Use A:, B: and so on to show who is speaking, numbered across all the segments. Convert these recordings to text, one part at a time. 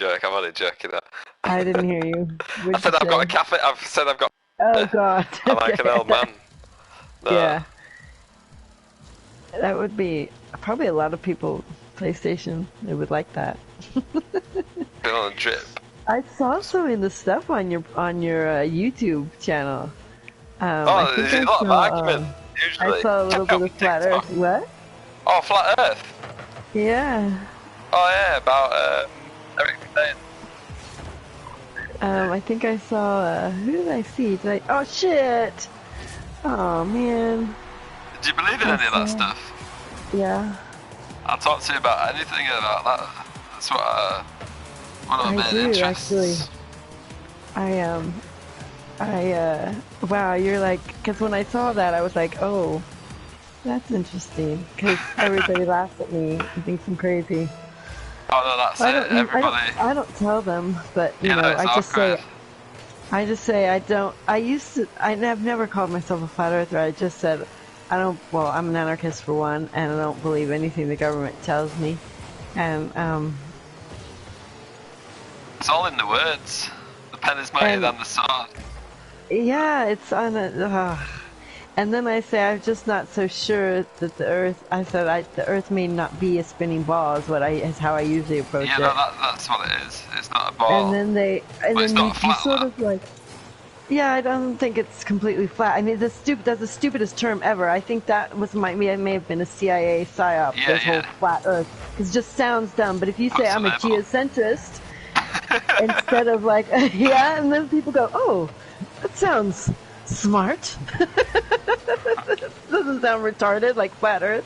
A: joke. I'm only joking.
B: I didn't hear you.
A: I
B: What'd you
A: said I've got a
B: say?
A: cafe. I've said I've got.
B: Oh God.
A: I'm like an
B: Okay.
A: old man. No,
B: Yeah, that would be probably a lot of people. PlayStation, they would like that.
A: been on a drip.
B: I saw some of the stuff on your YouTube channel. I
A: Oh,
B: think
A: there's a lot of argument
B: I
A: usually.
B: saw a little
A: Check
B: bit
A: out my
B: of Flat Earth.
A: TikTok.
B: What?
A: Oh, flat Earth.
B: Yeah.
A: Oh yeah, about Eric saying.
B: I think I saw. Who did I see? Oh shit! Oh man.
A: Do you believe in
B: I
A: any of that
B: saw.
A: stuff?
B: Yeah,
A: I'll talk to you about anything about that. That's one of
B: I
A: my main
B: do actually.
A: interests.
B: I wow, you're like, because when I saw that, I was like, oh, that's interesting. Because everybody laughs at me and thinks I'm crazy.
A: Oh no, that's
B: I
A: it.
B: don't,
A: Everybody,
B: I don't tell them, but
A: you know, it's awkward.
B: I just say I don't. I used to. I've never called myself a flat earther. I just said I don't. Well, I'm an anarchist for one, and I don't believe anything the government tells me. And
A: It's all in the words. The pen is mightier
B: and
A: than the sword.
B: yeah, it's on a. And then I say I'm just not so sure that the Earth. I said the Earth may not be a spinning ball. Is how I usually approach
A: Yeah,
B: it.
A: no, that's what it is. It's not a
B: And
A: ball,
B: then
A: but it's not a
B: you
A: flat
B: sort
A: lap.
B: of like. Yeah, I don't think it's completely flat. I mean, that's the stupidest term ever. I think that was it may have been a CIA psyop.
A: Yeah,
B: This whole
A: yeah.
B: flat Earth, it just sounds dumb. But if you say
A: Puts a
B: I'm a
A: label.
B: geocentrist instead of like yeah, and then people go, oh, that sounds smart. Doesn't sound retarded like flat Earth.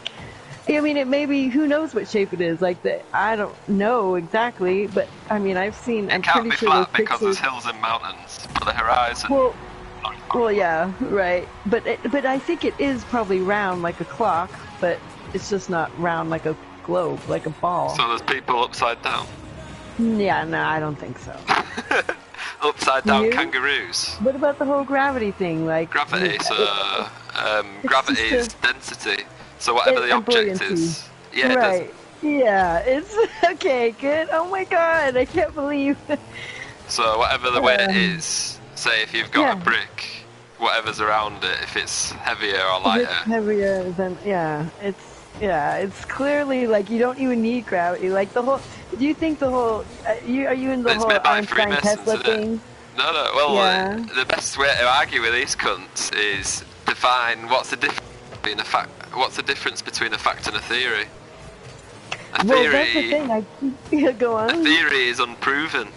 B: I mean, it may be, who knows what shape it is. I don't know exactly, but I mean, I'm
A: It can't
B: pretty
A: be
B: sure those
A: flat because there's
B: pictures.
A: hills and mountains for the horizon.
B: Well, well, yeah, right. But I think it is probably round like a clock, but it's just not round like a globe, like a ball.
A: So there's people upside down.
B: Yeah, no, I don't think so.
A: Upside down
B: You?
A: kangaroos.
B: What about the whole gravity thing? Like
A: Gravity, so
B: it's
A: gravity is
B: just
A: density. So whatever the
B: and
A: object
B: buoyancy.
A: is, yeah, it does.
B: Right. Yeah, it's okay, good. Oh my god, I can't believe.
A: So whatever the weight is, say if you've got
B: Yeah.
A: a brick, whatever's around it, if it's heavier or
B: If it's
A: lighter.
B: heavier than it's clearly like you don't even need gravity. Like the whole. Do you think the whole? Are you in the
A: It's
B: whole
A: made by
B: Einstein
A: Freemasons,
B: Tesla
A: isn't it?
B: thing?
A: No, no. Well,
B: Yeah.
A: the best way to argue with these cunts is define what's the difference between a fact. What's the difference between a fact and a theory? A
B: Well, that's the
A: theory,
B: thing. Yeah, go
A: a
B: on.
A: theory is unproven.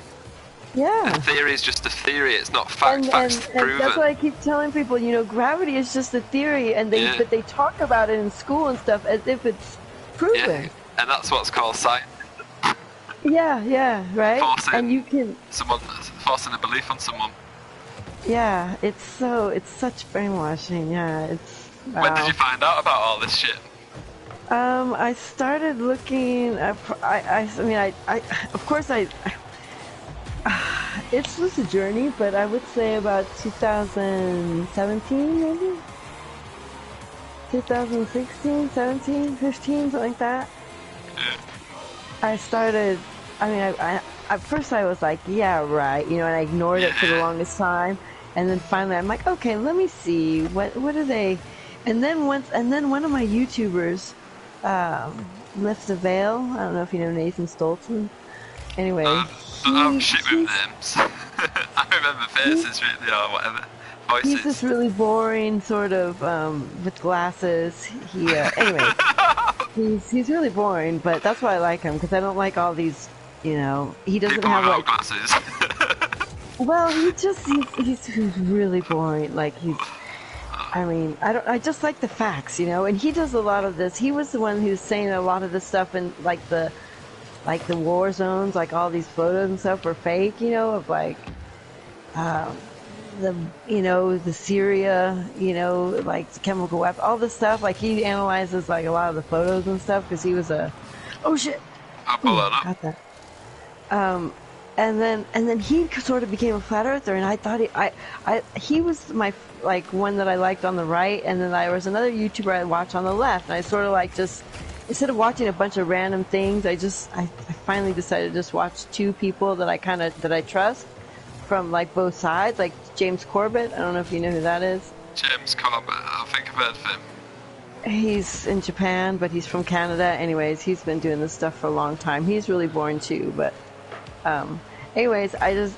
B: Yeah.
A: A theory is just a theory. It's not fact. Fact's
B: And
A: proven.
B: that's why I keep telling people, gravity is just a theory, and
A: Yeah.
B: but they talk about it in school and stuff as if it's
A: Yeah,
B: proven.
A: and that's what's called science.
B: Yeah, right.
A: Forcing
B: And you can,
A: someone, forcing a belief on someone.
B: yeah. It's such brainwashing. Yeah, it's wow.
A: When did you find out about all this shit?
B: I started looking. Of course, it was a journey, but I would say about 2017, maybe 2016, 17, 15, something like that. I started. I mean, at first I was like, yeah, right, and I ignored it for the longest time, and then finally I'm like, okay, let me see what are they, and then one of my YouTubers. Lift the Veil. I don't know if you know Nathan Stoltzen. Anyway,
A: I'm shit with names. I remember faces really or whatever. Voices.
B: He's this really boring sort of with glasses. Anyway, he's really boring, but that's why I like him because I don't like all these. He doesn't
A: People
B: have
A: without
B: like.
A: glasses.
B: Well, he's really boring. Like I just like the facts, and he does a lot of this. He was the one who's saying a lot of this stuff in like the war zones, like all these photos and stuff were fake, of like, the Syria, like chemical weapon, all this stuff. Like he analyzes like a lot of the photos and stuff because he was oh shit,
A: I'll pull that up.
B: got that. And then he sort of became a flat earther, and I thought he was my one that I liked on the right, and then there was another YouTuber I watched on the left, and I sort of like just instead of watching a bunch of random things, I finally decided to just watch two people that I trust from like both sides, like James Corbett. I don't know if you know who that is.
A: James Corbett, I think I've heard of him.
B: He's in Japan, but he's from Canada. Anyways, he's been doing this stuff for a long time. He's really boring too, but anyways, I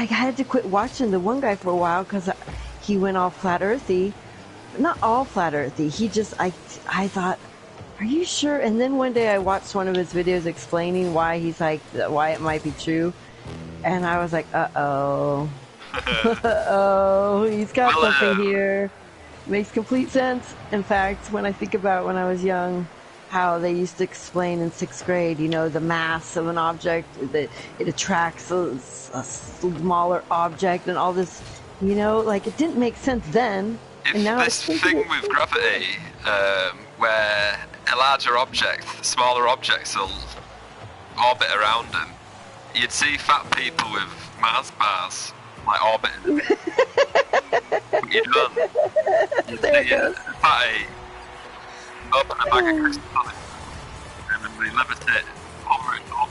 B: had to quit watching the one guy for a while because he went all flat earthy. Not all flat earthy. He just I thought, are you sure? And then one day I watched one of his videos explaining why he's like why it might be true, and I was like, uh-oh. Uh-oh, he's got something here. Makes complete sense. In fact, when I think about when I was young, how they used to explain in 6th grade, you know, the mass of an object, that it attracts a smaller object and all this, you know, like it didn't make sense then.
A: If
B: and now
A: this thing with gravity, where a larger object, smaller objects will orbit around them, you'd see fat people with Mars bars, like orbiting. You don't. You see a fatty open a bag of crystal and then they levitate over it all.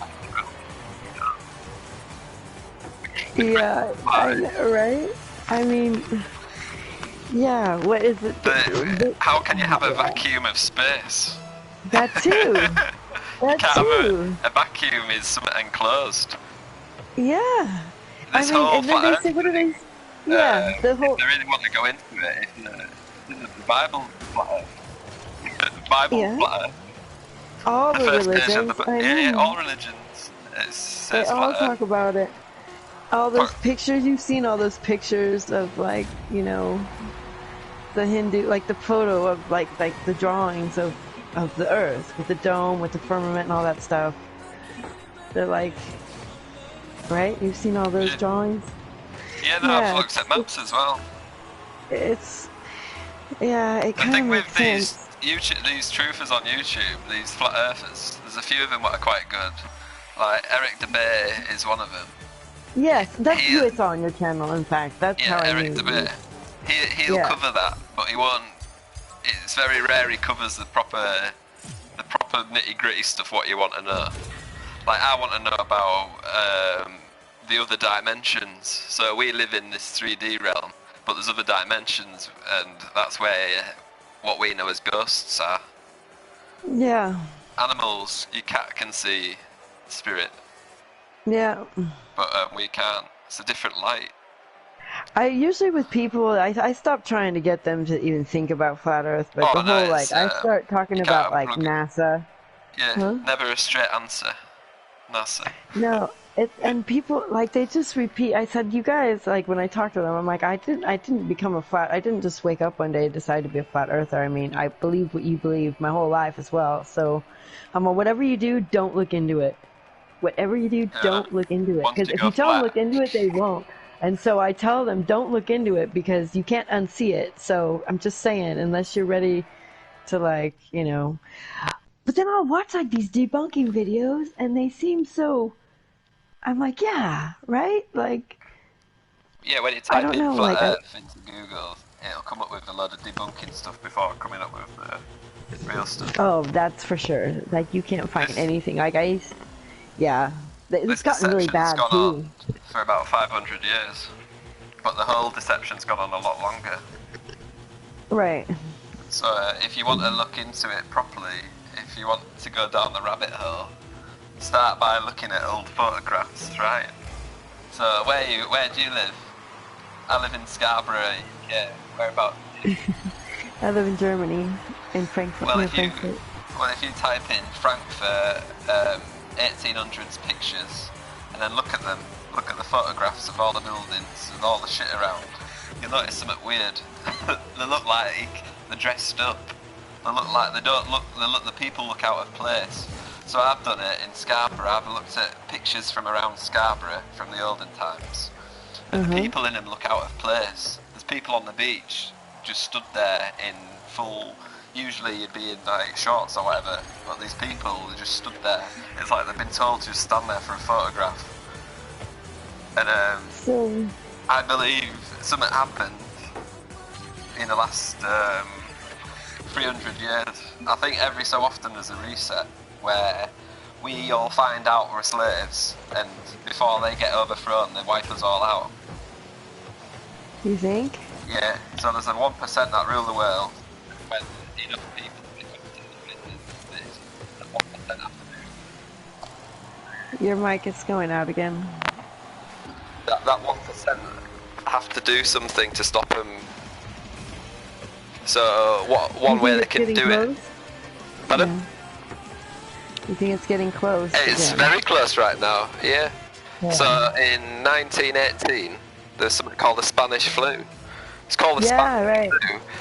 B: Yeah, I know, right? I mean, yeah, what is it?
A: But how can you have a vacuum of space?
B: That too. That too.
A: A vacuum is something enclosed.
B: Yeah.
A: This
B: I mean,
A: whole
B: and then they say, what do they? Yeah, the whole.
A: If they really want to go into it, it's the Bible flat Earth. The Bible flat Earth.
B: All the
A: first page
B: religions.
A: of the book.
B: I
A: Yeah,
B: know.
A: all religions. It says
B: They all
A: flat
B: talk
A: Earth.
B: about it. All those pictures, you've seen all those pictures of like, you know, the Hindu, like the photo of like the drawings of the earth with the dome, with the firmament and all that stuff. They're like, right? You've seen all those drawings?
A: Yeah, no, I've looked at maps as well.
B: It's, yeah, it
A: The
B: kind of
A: thing
B: makes
A: with
B: sense.
A: these truthers on YouTube, these flat earthers, there's a few of them that are quite good. Like Eric DeBay is one of them.
B: Yes, that's who it's on your channel. In fact, that's how I
A: Eric
B: knew.
A: DeBay. He'll cover that, but he won't. It's very rare he covers the proper nitty gritty stuff. What you want to know. Like I want to know about the other dimensions. So we live in this 3D realm, but there's other dimensions, and that's where what we know as ghosts are.
B: Yeah.
A: Animals, your cat can see spirit.
B: Yeah.
A: But we can't. It's a different light.
B: I usually with people, I stop trying to get them to even think about flat Earth, but the whole like I start talking about like NASA.
A: Yeah, never a straight answer. NASA.
B: No, and people like they just repeat. I said, you guys, like when I talk to them, I'm like, I didn't become I didn't just wake up one day and decide to be a flat earther. I mean, I believe what you believe my whole life as well. So, whatever you do, don't look into it. Whatever you do, don't look into it. Because if you don't look into it, they won't. And so I tell them, don't look into it because you can't unsee it. So I'm just saying, unless you're ready to like, you know. But then I'll watch like these debunking videos and they seem so, I'm like, yeah, right? Like,
A: yeah, when you type in flat
B: like,
A: Earth into Google, it'll come up with a load of debunking stuff before coming up with real stuff.
B: Oh, that's for sure. Like, you can't find anything. Like, yeah. It's gotten really bad,
A: gone
B: too.
A: on for about 500 years. But the whole deception's gone on a lot longer.
B: Right.
A: So if you want to look into it properly, if you want to go down the rabbit hole, start by looking at old photographs, right? So where do you live? I live in Scarborough. Yeah, whereabouts?
B: I live in Germany, in Frankfurt.
A: Well, if you type in Frankfurt 1800s pictures, and then look at them, look at the photographs of all the buildings and all the shit around, you'll notice something weird. They look like they're dressed up. They look like the people look out of place. So I've done it in Scarborough. I've looked at pictures from around Scarborough from the olden times. And the people in them look out of place. There's people on the beach just stood there in full, usually you'd be in like shorts or whatever, but these people just stood there. It's like they've been told to just stand there for a photograph. And I believe something happened in the last 300 years I think every so often there's a reset where we all find out we're slaves, and before they get overthrown, they wipe us all out.
B: You think?
A: Yeah, so there's a 1% that rule the world. When enough people become independent, the 1% have to
B: Your mic is going out again.
A: that 1% have to do something to stop them. So one way they can do
B: close?
A: it. Pardon?
B: Yeah. You think it's getting close?
A: It's very close right now. Yeah. So in 1918, there's something called the Spanish flu. It's called the Spanish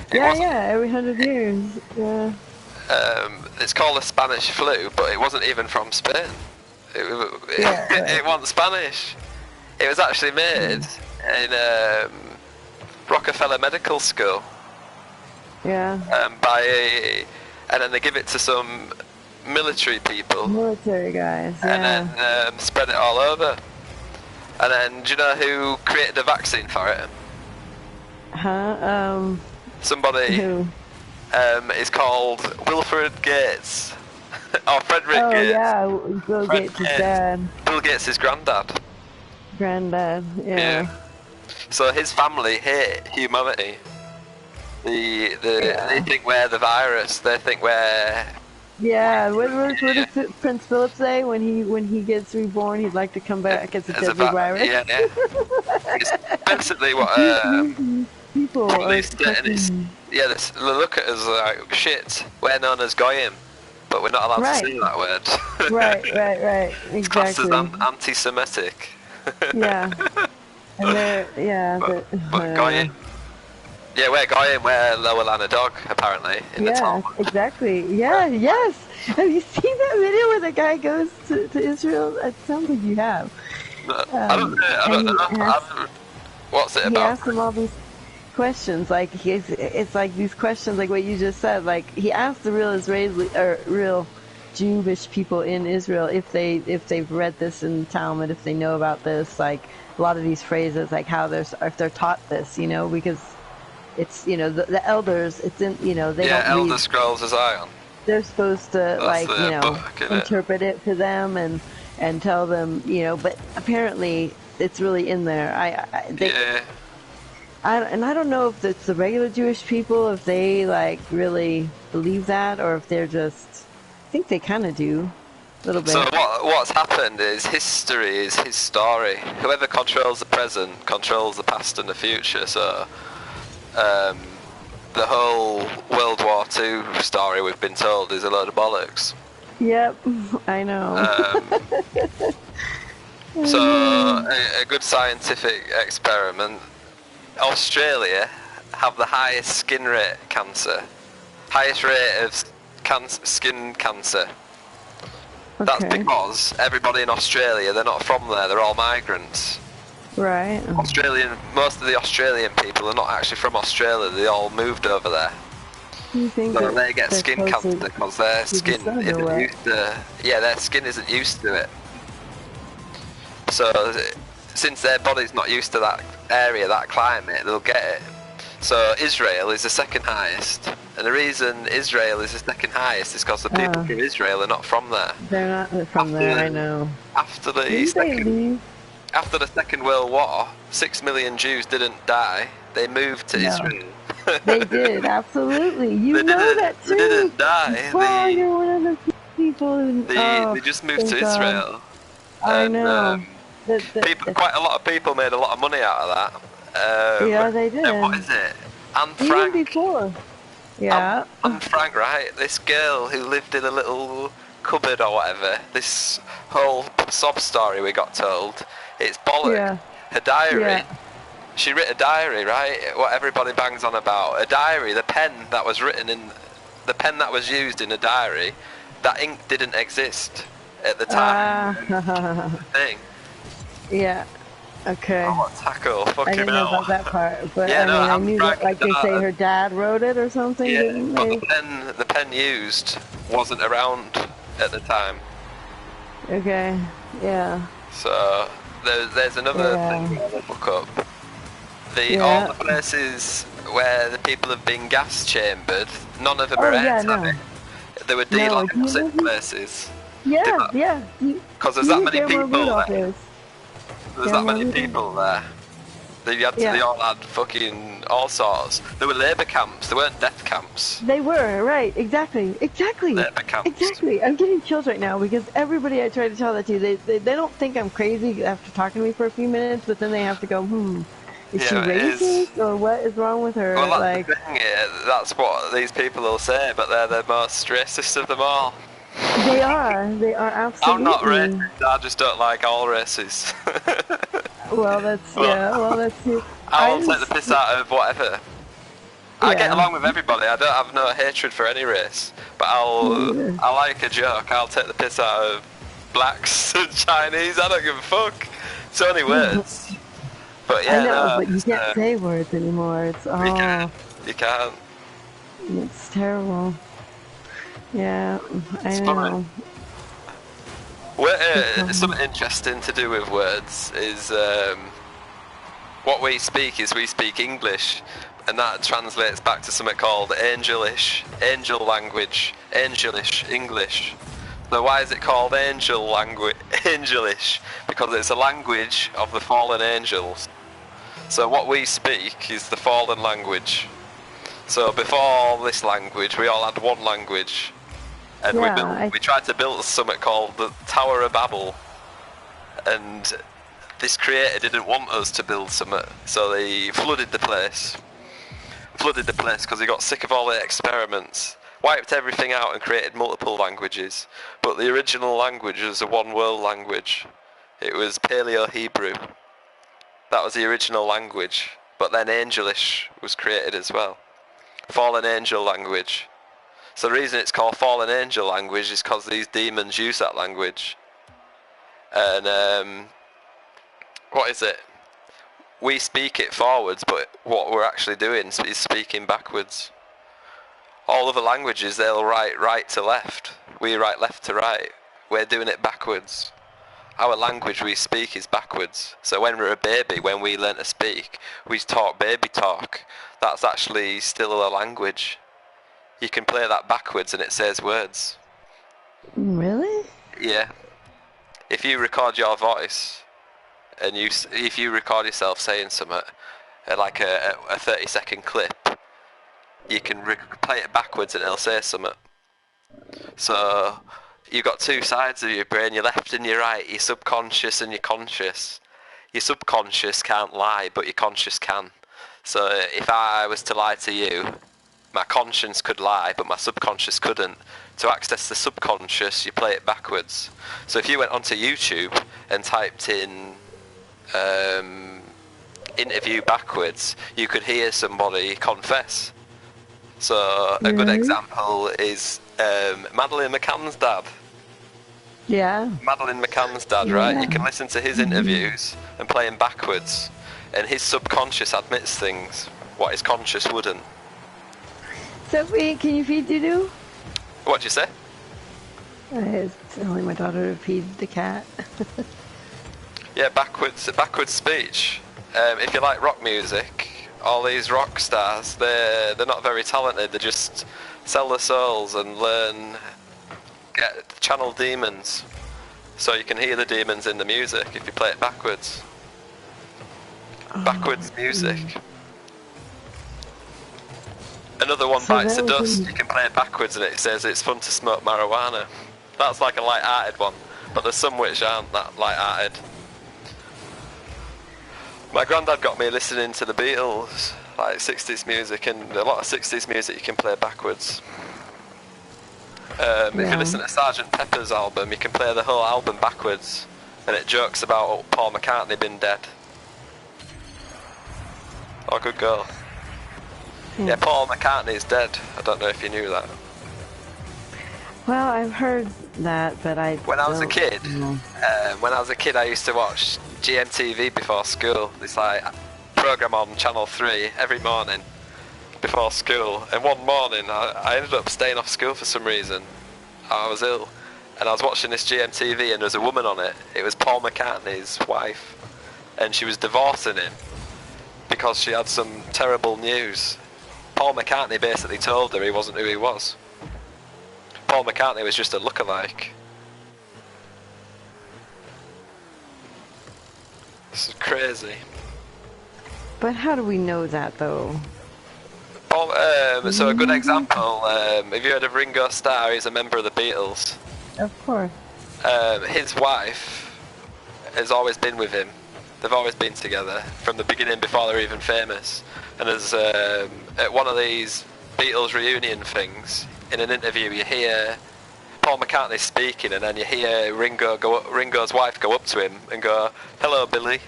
A: flu.
B: Every 100 years. Yeah.
A: It's called the Spanish flu, but it wasn't even from Spain. It wasn't Spanish. It was actually made in Rockefeller Medical School.
B: Yeah.
A: And then they give it to some military people.
B: Military guys. Yeah.
A: And then spread it all over. And then, do you know who created a vaccine for it?
B: Huh?
A: Somebody.
B: Who?
A: It's called Wilfred Gates. Or Frederick Gates.
B: Oh yeah, Bill Gates' dad.
A: Bill Gates' granddad.
B: Granddad, yeah.
A: So his family hate humanity. They think we're the virus. They think we're.
B: Yeah, what does Prince Philip say when he gets reborn? He'd like to come back as a deadly virus.
A: Yeah. It's basically what
B: people
A: look at us like shit. We're known as goyim, but we're not allowed to say that word.
B: Right, exactly.
A: It's classed as anti-Semitic.
B: Yeah, and
A: but goyim. Yeah, we're goyim. We're lower than a dog, apparently. The Talmud.
B: Exactly. Yeah, yes. Have you seen that video where the guy goes to Israel? It sounds like you have.
A: I don't know. What's it about?
B: He asked them all these questions, like it's like these questions, like what you just said. Like he asked the real Israeli or real Jewish people in Israel if they've read this in Talmud, if they know about this, like a lot of these phrases, like if they're taught this, because it's the elders. It's in they don't read.
A: Elder Scrolls of Zion.
B: They're supposed to interpret it to them and tell them but apparently it's really in there. I don't know if it's the regular Jewish people, if they really believe that, or if they're just. I think they kind of do a little bit.
A: So what's happened is history is his story. Whoever controls the present controls the past and the future. So. The whole World War II story we've been told is a load of bollocks.
B: Yep, I know.
A: So, a good scientific experiment. Australia have the highest skin rate cancer. Highest rate of skin cancer. That's because everybody in Australia, they're not from there, they're all migrants.
B: Right.
A: Most of the Australian people are not actually from Australia. They all moved over there.
B: You think
A: so they get skin cancer because their skin isn't used to. Yeah, their skin isn't used to it. So since their body's not used to that area, that climate, they'll get it. So Israel is the second highest, and the reason Israel is the second highest is because the people from Israel are not from there.
B: They're not from there. I know.
A: After the Second World War, 6 million Jews didn't die. They moved to Israel.
B: They did, absolutely. You know that too.
A: They didn't die.
B: Wow, you're one of the people.
A: They just moved to Israel.
B: I know.
A: Quite a lot of people made a lot of money out of that.
B: Yeah, they did.
A: And what is it? Anne Frank.
B: Even before. Yeah.
A: Anne Frank, right? This girl who lived in a little cupboard or whatever. This whole sob story we got told. It's bollocks.
B: Yeah.
A: Her diary.
B: Yeah.
A: She wrote a diary, right? What everybody bangs on about. A diary, the pen that was used in a diary, that ink didn't exist at the time. Thing.
B: Yeah. Okay.
A: Oh, what tackle? Fucking
B: I didn't know about that part, but I knew that, like they say her dad wrote it or something.
A: Yeah,
B: didn't
A: but
B: they?
A: the pen used wasn't around at the time.
B: Okay. Yeah.
A: So there's another thing to look up. All the places where the people have been gas chambered, none of them are airtight. They were
B: No,
A: dealing in places.
B: yeah.
A: Because there's that many
B: Guillermo
A: people
B: Rudolph
A: there.
B: is.
A: There's that many people there. They all had fucking all sorts. They were labour camps. They weren't death camps.
B: They were, right, exactly.
A: Labour camps.
B: Exactly. I'm getting chills right now because everybody I try to tell that to, they don't think I'm crazy after talking to me for a few minutes, but then they have to go, is she racist or what is wrong with her?
A: Well, that's the thing, that's what these people will say, but they're the most racist of them all.
B: They are absolutely.
A: I'm not racist, I just don't like all races.
B: Well, that's true.
A: I will take the piss out of whatever. I get along with everybody. I don't have no hatred for any race, but I like a joke. I'll take the piss out of blacks and Chinese. I don't give a fuck. It's only words. But yeah,
B: I know, but you can't say words anymore. It's
A: You can't.
B: It's terrible. Yeah, I know.
A: Something interesting to do with words is what we speak English, and that translates back to something called angel language, angelish English. So why is it called angelish? Because it's a language of the fallen angels. So what we speak is the fallen language. So before this language, we all had one language. And we tried to build something called the Tower of Babel, and this creator didn't want us to build something, so they flooded the place because he got sick of all the experiments, wiped everything out and created multiple languages. But the original language was a one world language. It was Paleo-Hebrew. That was the original language, but then Angelish was created as well. Fallen angel language. So the reason it's called fallen angel language is because these demons use that language. And what is it? We speak it forwards, but what we're actually doing is speaking backwards. All other languages, they'll write right to left. We write left to right. We're doing it backwards. Our language we speak is backwards. So when we're a baby, when we learn to speak, we talk baby talk. That's actually still a language. You can play that backwards and it says words.
B: Really?
A: Yeah. If you record your voice, and if you record yourself saying something, like a 30-second clip, you can play it backwards and it'll say something. So you've got two sides of your brain, your left and your right, your subconscious and your conscious. Your subconscious can't lie, but your conscious can. So if I was to lie to you, my conscience could lie, but my subconscious couldn't. To access the subconscious, you play it backwards. So if you went onto YouTube and typed in interview backwards, you could hear somebody confess. So a good example is Madeleine McCann's dad.
B: Yeah.
A: Madeleine McCann's dad, right? You can listen to his interviews and play them backwards, and his subconscious admits things what his conscious wouldn't.
B: Sophie, can you feed Dudu?
A: What'd you say?
B: I was telling my daughter to feed the cat.
A: Yeah, backwards speech. If you like rock music, all these rock stars, they're not very talented. They just sell their souls and channel demons. So you can hear the demons in the music if you play it backwards. Backwards music. Another one bites the dust, you can play it backwards and it says it's fun to smoke marijuana. That's like a light-hearted one, but there's some which aren't that light-hearted. My granddad got me listening to the Beatles, like 60s music, and a lot of 60s music you can play backwards. If you listen to Sgt. Pepper's album, you can play the whole album backwards, and it jokes about Paul McCartney being dead. Oh, good girl. Yeah, Paul McCartney's dead. I don't know if you knew that.
B: Well, I've heard that, but when I was a kid,
A: I used to watch GMTV before school. It's like a program on Channel 3 every morning before school. And one morning, I ended up staying off school for some reason. I was ill, and I was watching this GMTV, and there was a woman on it. It was Paul McCartney's wife, and she was divorcing him because she had some terrible news. Paul McCartney basically told her he wasn't who he was. Paul McCartney was just a lookalike. This is crazy.
B: But how do we know that, though?
A: So a good example, have you heard of Ringo Starr? He's a member of the Beatles.
B: Of course.
A: His wife has always been with him. They've always been together from the beginning before they're even famous. And as at one of these Beatles reunion things, in an interview you hear Paul McCartney speaking, and then you hear Ringo's wife go up to him and go, "Hello, Billy."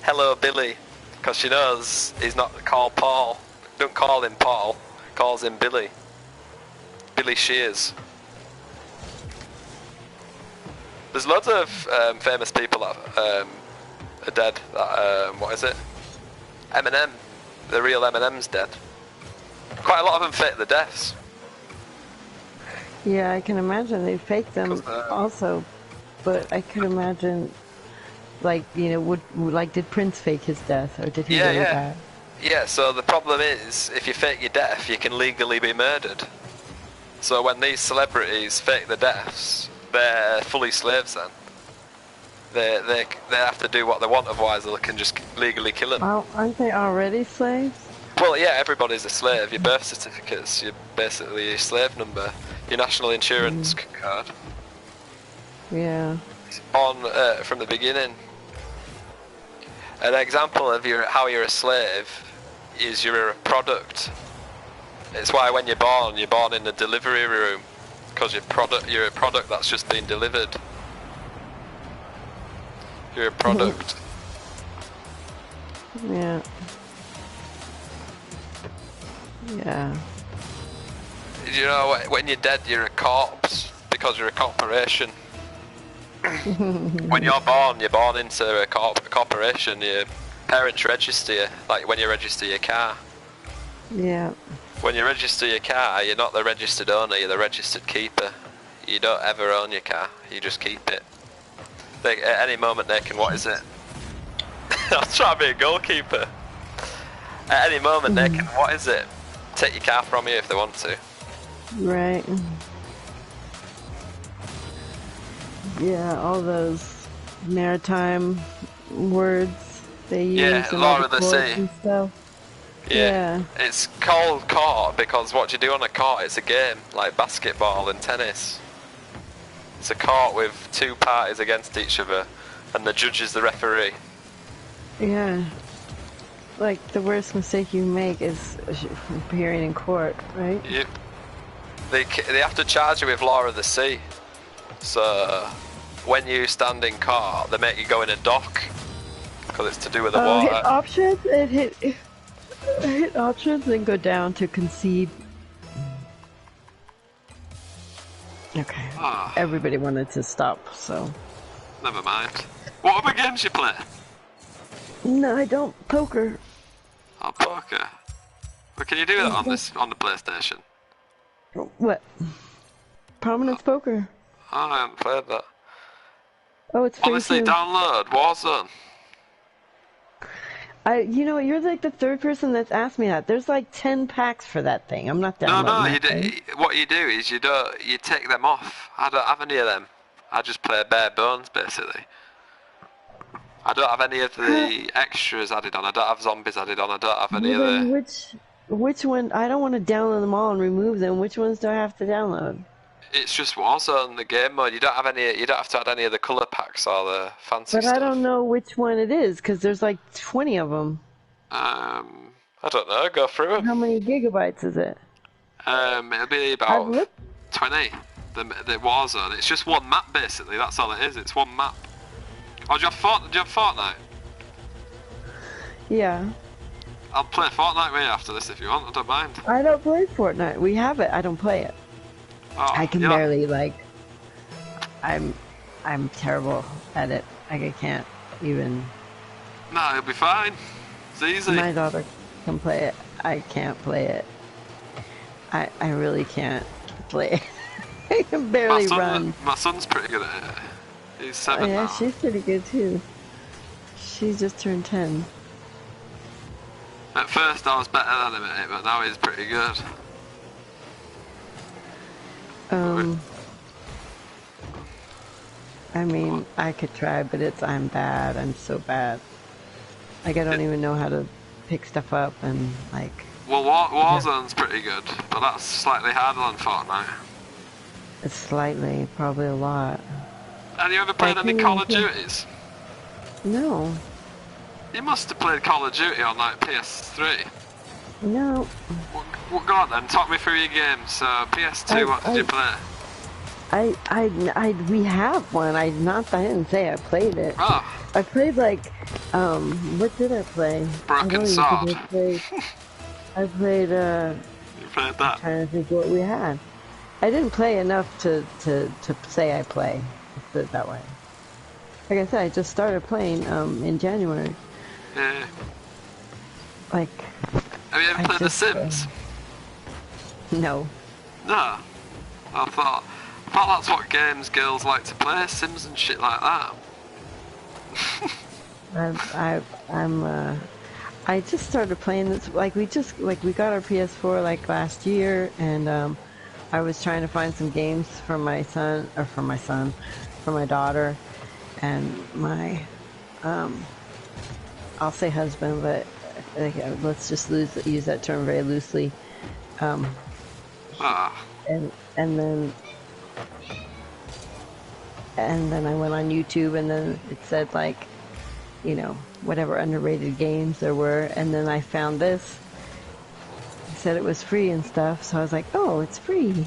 A: "Hello, Billy," because she knows he's not called Paul. Don't call him Paul, calls him Billy. Billy Shears. There's loads of famous people that are dead. What is it? Eminem. The real Eminem's dead. Quite a lot of them fake the deaths.
B: Yeah, I can imagine they fake them also, but I can imagine, like, you know, did Prince fake his death, or did he really die?
A: Yeah, so the problem is, if you fake your death, you can legally be murdered. So when these celebrities fake the deaths, they're fully slaves then. They have to do what they want, otherwise they can just legally kill them.
B: Oh, aren't they already slaves?
A: Well, yeah, everybody's a slave. Your birth certificate's basically your slave number, your national insurance card.
B: Yeah.
A: On from the beginning. An example of how you're a slave is you're a product. It's why when you're born in the delivery room, because you're a product that's just been delivered. You're a product.
B: Yeah. Yeah.
A: You know, when you're dead, you're a corpse because you're a corporation. When you're born into a corporation. Your parents register you, like when you register your car.
B: Yeah.
A: When you register your car, you're not the registered owner, you're the registered keeper. You don't ever own your car, you just keep it. At any moment they can, what is it? I'm trying to be a goalkeeper. At any moment they can, what is it? Take your car from you if they want to.
B: Right. Yeah, all those maritime words they use.
A: Yeah, Law of the Sea.
B: And stuff.
A: Yeah. It's called court because what you do on a court, it's a game, like basketball and tennis. It's a court with two parties against each other, and the judge is the referee.
B: Yeah. Like, the worst mistake you make is appearing in court, right?
A: Yep. They have to charge you with Law of the Sea. So, when you stand in court, they make you go in a dock, because it's to do with the water.
B: Hit options and hit options and go down to concede. Okay. Everybody wanted to stop, so.
A: Never mind. What other games you play?
B: No, I don't. Poker.
A: Oh, poker. Well, can you do that on the PlayStation?
B: What? Prominence poker.
A: Oh, I haven't played that.
B: Oh, it's free.
A: Honestly,
B: too.
A: download Warzone.
B: You know, you're like the third person that's asked me that. There's like 10 packs for that thing. I'm not downloading
A: what you do is you take them off. I don't have any of them. I just play bare bones, basically. I don't have any of the extras added on. I don't have zombies added on. I don't have any of the...
B: Which one? I don't want to download them all and remove them. Which ones do I have to download?
A: It's just Warzone, the game mode. You don't have to add any of the colour packs or the fancy stuff.
B: But I don't know which one it is, because there's like 20 of them.
A: I don't know. Go through them.
B: How many gigabytes is it?
A: It'll be about 20. The Warzone. It's just one map, basically. That's all it is. It's one map. Oh, do you have Fortnite?
B: Yeah.
A: I'll play Fortnite with you after this if you want. I don't mind.
B: I don't play Fortnite. We have it. I don't play it.
A: Oh,
B: I can barely, like... I'm terrible at it. Like, I can't even...
A: No, it'll be fine. It's easy.
B: My daughter can play it. I can't play it. I really can't play it. I can barely run.
A: My son's pretty good at it. He's 7 now.
B: Yeah, she's pretty good too. She's just turned 10.
A: At first I was better than him at it, but now he's pretty good.
B: Um, I mean, I could try, but I'm bad. I'm so bad. Like, I don't even know how to pick stuff up and, like...
C: Well, Warzone's pretty good, but that's slightly harder than Fortnite.
B: It's slightly, probably a lot.
C: Have you ever played any Call of Duties?
B: No.
C: You must have played Call of Duty on, like, PS3.
B: No.
C: Well, go on then, talk me through your games. So, PS2, what did you play?
B: We have one. I didn't say I played it.
C: Oh.
B: I played like, what did I play?
C: Broken Sword.
B: I played,
C: You played that?
B: I'm trying to think what we had. I didn't play enough to say I play. Let's put it that way. Like I said, I just started playing, in January.
C: Yeah.
B: Like...
C: Have you ever played The Sims?
B: No.
C: No. I thought that's what games girls like to play, Sims and shit like that.
B: I just started playing this, like we got our PS4 like last year, and I was trying to find some games for my daughter, and my I'll say husband, but let's just use that term very loosely. And then I went on YouTube, and then it said, like, you know, whatever underrated games there were, and then I found this. It said it was free and stuff, so I was like, oh, it's free.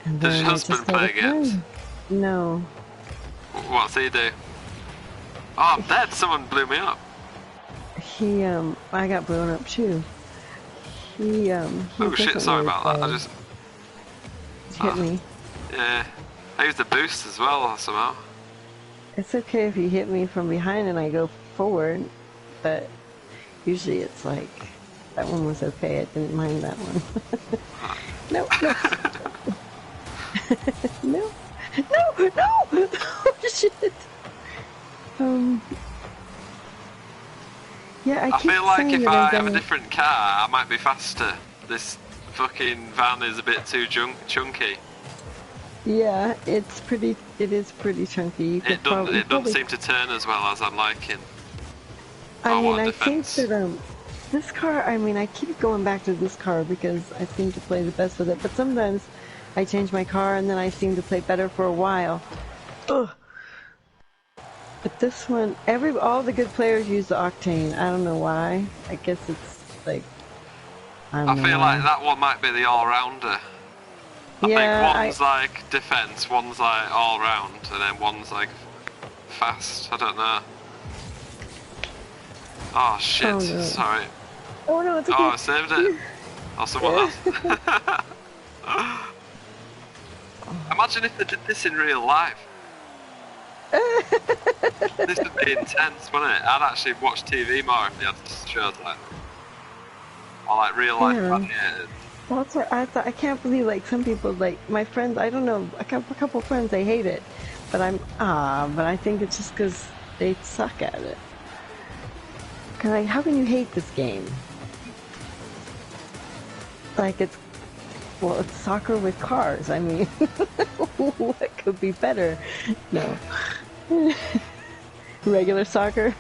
B: And
C: Does your husband play games?
B: No.
C: What's he do? Oh, I'm dead. Someone blew me up.
B: I got blown up too. He
C: oh shit, sorry about that. I just...
B: hit me.
C: Yeah. I used the boost as well, somehow.
B: It's okay if you hit me from behind and I go forward, but usually it's like, that one was okay, I didn't mind that one. No. No. No! Shit! Yeah, I
C: feel like if I have a different car, I might be faster. This fucking van is a bit too chunky.
B: Yeah, it is pretty chunky.
C: It doesn't seem to turn as well as I'm liking.
B: I mean, I think that this car, I mean, I keep going back to this car because I seem to play the best with it, but sometimes I change my car and then I seem to play better for a while. Ugh. But this one, all the good players use the Octane. I don't know why. I guess it's like,
C: I feel like that one might be the all-rounder. I think one's like defense, one's like all round, and then one's like fast. I don't know. Oh shit!
B: Oh, no.
C: Sorry.
B: Oh no, it's okay.
C: Oh, I saved it. Oh, someone else. Imagine if they did this in real life. This would be intense, wouldn't it? I'd actually watch TV more if they had shows like that. Or like real life gladiators.
B: That's what I thought. I can't believe, like, some people, like, my friends, I don't know, a couple friends, they hate it. But but I think it's just because they suck at it. Cause, like, how can you hate this game? Like, it's soccer with cars. I mean, what could be better? No. Regular soccer?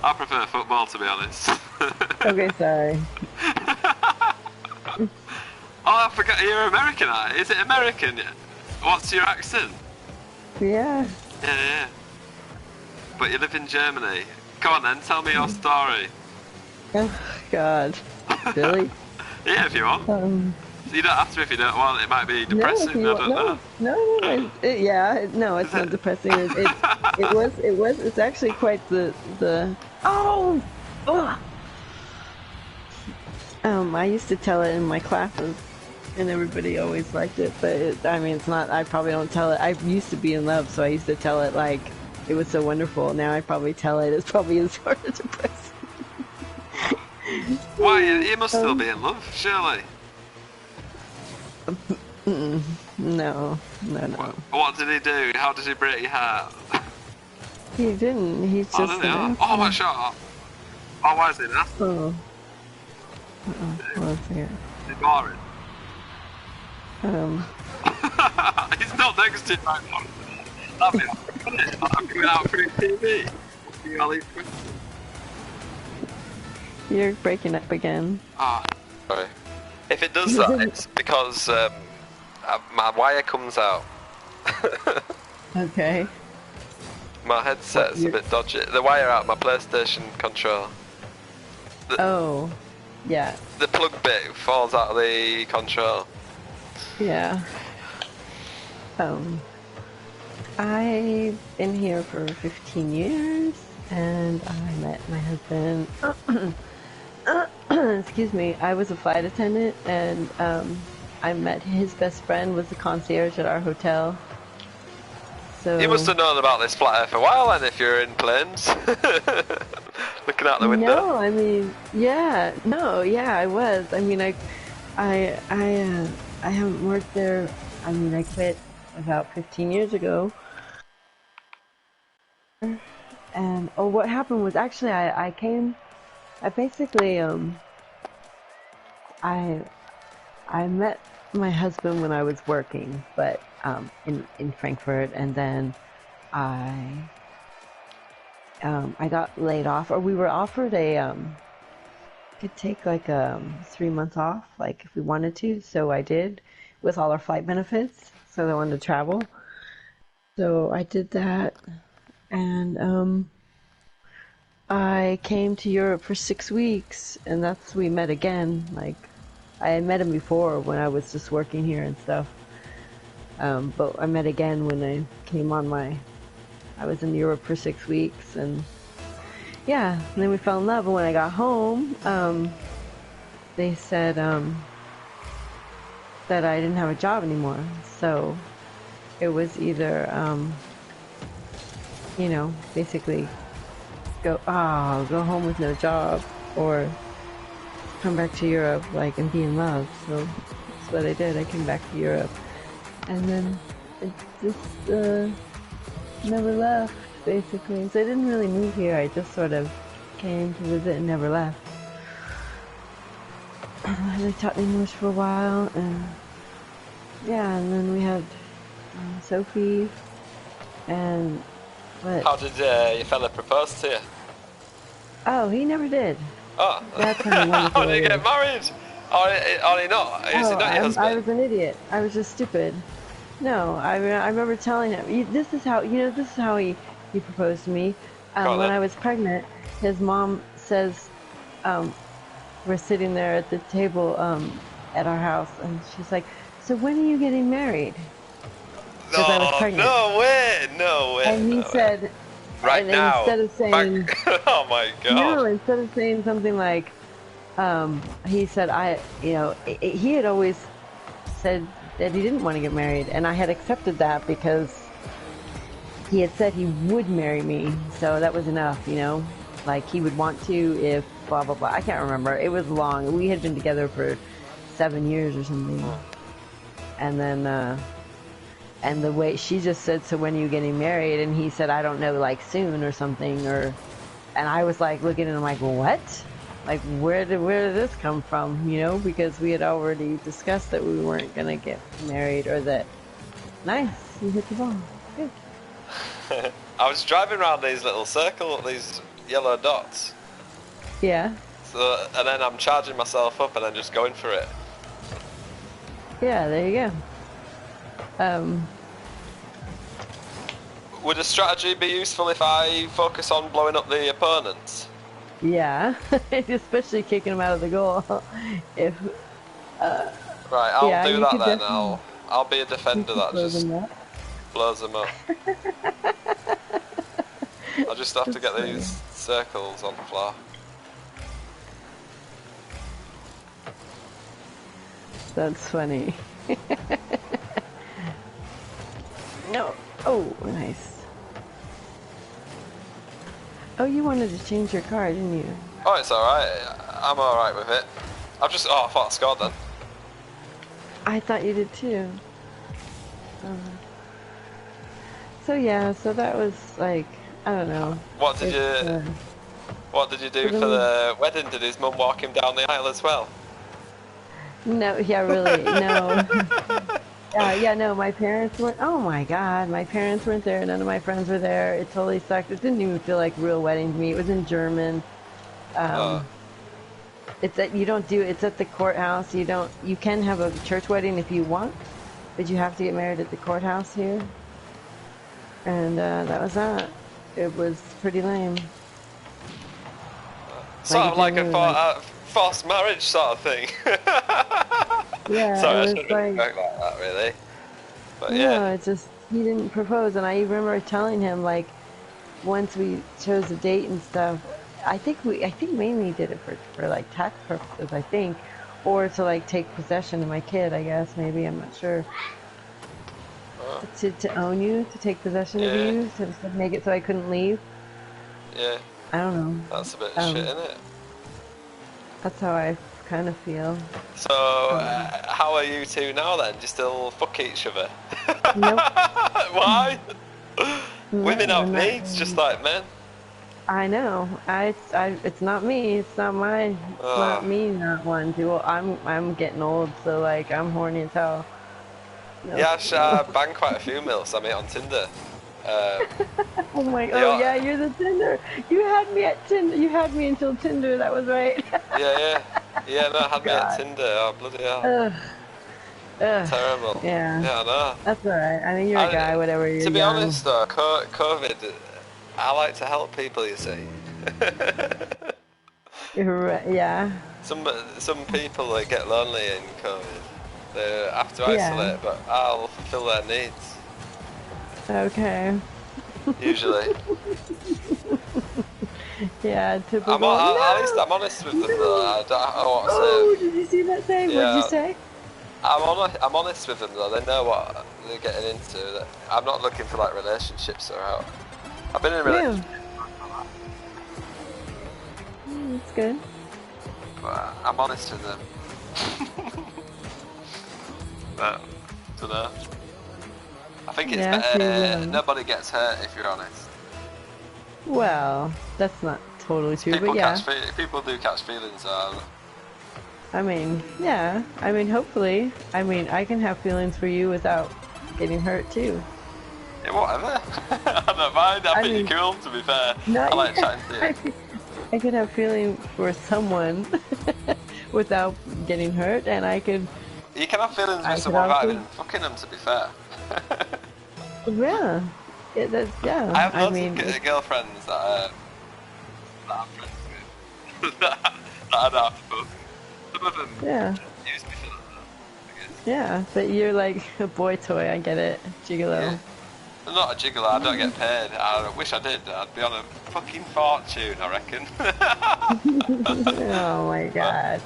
C: I prefer football, to be honest.
B: Okay, sorry.
C: Oh, I forgot you're American, aren't you? Is it American yet? What's your accent?
B: Yeah.
C: Yeah. But you live in Germany. Come on then, tell me your story.
B: Oh, God. Really?
C: Yeah, if you want. You don't have to if you don't want. It might be depressing.
B: No,
C: I don't know.
B: No. It's not depressing. It's actually quite the. Oh. Ugh. I used to tell it in my classes, and everybody always liked it. But I mean, it's not. I probably don't tell it. I used to be in love, so I used to tell it like it was so wonderful. Now I probably tell it. It's probably sort of depressing.
C: Why? You must still be in love, surely.
B: No.
C: What did he do? How did he break your heart?
B: He didn't. He's just.
C: Oh my god. Oh, why is he an asshole?
B: One second.
C: Is it boring? He's not next to you right now. That'd be awkward, wouldn't it? I'm coming out through TV.
B: You're breaking up again.
C: Ah, sorry. If it does that, it's because my wire comes out.
B: Okay.
C: My headset's a bit dodgy. The wire out of my PlayStation controller.
B: Oh, yeah.
C: The plug bit falls out of the control.
B: Yeah. I've been here for 15 years, and I met my husband. Excuse me. I was a flight attendant, and I met his best friend was the concierge at our hotel. So
C: you must have known about this flat earth for a while, then, if you're in planes, looking out the window.
B: No, I mean, yeah, no, yeah, I was. I mean, I haven't worked there. I mean, I quit about 15 years ago. And what happened was actually I basically I met my husband when I was working, but in Frankfurt, and then I got laid off, or we were offered could take like 3 months off, like if we wanted to. So I did, with all our flight benefits. So I wanted to travel. So I did that, and I came to Europe for 6 weeks, and that's we met again. Like I had met him before when I was just working here and stuff. But I met again when I came on I was in Europe for 6 weeks, and yeah, and then we fell in love. And when I got home, they said that I didn't have a job anymore. So it was either, you know, basically go home with no job, or come back to Europe, like, and be in love. So that's what I did. I came back to Europe, and then it just never left, basically. So I didn't really move here. I just sort of came to visit and never left. They taught English for a while, and yeah, and then we had Sophie, and what?
C: How did your fella propose to you?
B: Oh, he never did.
C: Oh,
B: that's how wonderful.
C: How did he get married? Or he not? Is he not your husband?
B: I was an idiot. I was just stupid. No, I remember telling him, this is how he proposed to me. When I was pregnant, his mom says, we're sitting there at the table at our house, and she's like, so when are you getting married? Because I was pregnant.
C: No way.
B: And he said,
C: right now.
B: Instead of saying,
C: oh my god.
B: No, instead of saying something like, he said, he had always said that he didn't want to get married, and I had accepted that because he had said he would marry me, so that was enough, you know, like he would want to if blah blah blah. I can't remember. It was long. We had been together for 7 years or something, and then and the way she just said, so when are you getting married? And he said, I don't know, like soon or something, and I was like looking at him like, what? Like, where did this come from, you know, because we had already discussed that we weren't going to get married, or that. Nice, you hit the ball. Good.
C: I was driving around these little circles, these yellow dots.
B: Yeah.
C: So, and then I'm charging myself up and then just going for it.
B: Yeah, there you go.
C: Would a strategy be useful if I focus on blowing up the opponents?
B: Yeah, especially kicking them out of the goal. If
C: right, I'll do that then. I'll be a defender that just blows them up. I'll just have to get these circles on the floor.
B: That's funny. No. Oh, nice. Oh, you wanted to change your car, didn't you?
C: Oh, it's alright. I'm alright with it. I thought I scored then.
B: I thought you did too. So yeah, so that was like, I don't know.
C: What did you do for the wedding? Did his mum walk him down the aisle as well?
B: No, yeah, really, no. Yeah, no, my parents weren't. Oh my God, my parents weren't there. None of my friends were there. It totally sucked. It didn't even feel like a real wedding to me. It was in German.
A: Uh,
B: Um, it's that you don't do. It's at the courthouse. You don't. You can have a church wedding if you want, but you have to get married at the courthouse here. And that was that. It was pretty lame.
C: Sort
B: Like it
C: of like
B: didn't
C: a
B: really like.
C: forced marriage sort of thing.
B: Yeah, it
C: Sorry, I
B: was
C: shouldn't have
B: like.
C: joked like that, really. But yeah.
B: No, it's just he didn't propose, and I remember telling him like once we chose a date and stuff. I think mainly did it for like tax purposes, I think, or to like take possession of my kid. I guess maybe I'm not sure. To own you, to take possession of
C: Yeah,
B: you, to make it so I couldn't leave.
C: yeah.
B: I don't know.
C: That's a bit of shit,
B: Um,
C: isn't it?
B: that's how I kind of feel.
C: So, how are you two now then? Do you still fuck each other?
B: Nope.
C: Why? Women
B: No, we're
C: have
B: not.
C: needs just like men.
B: I know. It's not me. It's not my. It's not
C: Oh.
B: me. Not one. Well, I'm getting old, so like I'm horny as hell. No,
C: Yeah,
B: no.
C: I bang quite a few milfs I meet on Tinder. Um,
B: Oh my.
C: they
B: Oh
C: are,
B: yeah, you're the Tinder. You had me at Tinder. You had me until Tinder. That was right.
C: yeah. Yeah, no, had me at
B: God.
C: Tinder. Oh, bloody hell.
B: Ugh. Ugh.
C: Terrible.
B: Yeah.
C: Yeah, I know.
B: That's alright. I mean, you're a guy. Whatever. You're
C: To be
B: young.
C: honest though, COVID, I like to help people, you see.
B: You're right. Yeah.
C: Some people they get lonely in COVID. They have to
B: Yeah.
C: isolate, but I'll fulfill their needs.
B: Okay.
C: Usually.
B: Yeah. Typical.
C: At least
B: No.
C: I'm honest with them though.
B: No.
C: I don't want to
B: Oh,
C: say.
B: did you see that thing? What'd you
C: Yeah,
B: say?
C: I'm honest with them though. They know what they're getting into. I'm not looking for like relationships or out. I've been in a
B: Yeah.
C: relationship,
B: That's good.
C: but I'm honest with them. But don't know. I think it's
B: Yeah.
C: better. Nobody gets hurt if you're honest.
B: Well, that's not totally true, but yeah.
C: People do catch feelings.
B: I mean, yeah. I mean, hopefully. I mean, I can have feelings for you without getting hurt too.
C: Yeah, whatever. I don't mind. I think
B: mean,
C: you're cool. To be fair,
B: no,
C: I like chatting to you.
B: I could have feelings for someone without getting hurt, and I could.
C: You can have feelings
B: I
C: with
B: could
C: someone without
B: also.
C: even fucking them. To be fair.
B: Yeah. Yeah.
C: I have
B: I
C: lots
B: mean,
C: of girlfriends that I'm friends with that I don't have to fuck. Some of them
B: yeah.
C: use me for that, though, I guess.
B: Yeah. But you're like a boy toy. I get it. Gigolo.
C: Yeah. I'm not a gigolo, I don't get paid. I wish I did. I'd be on a fucking fortune, I reckon.
B: Oh my god.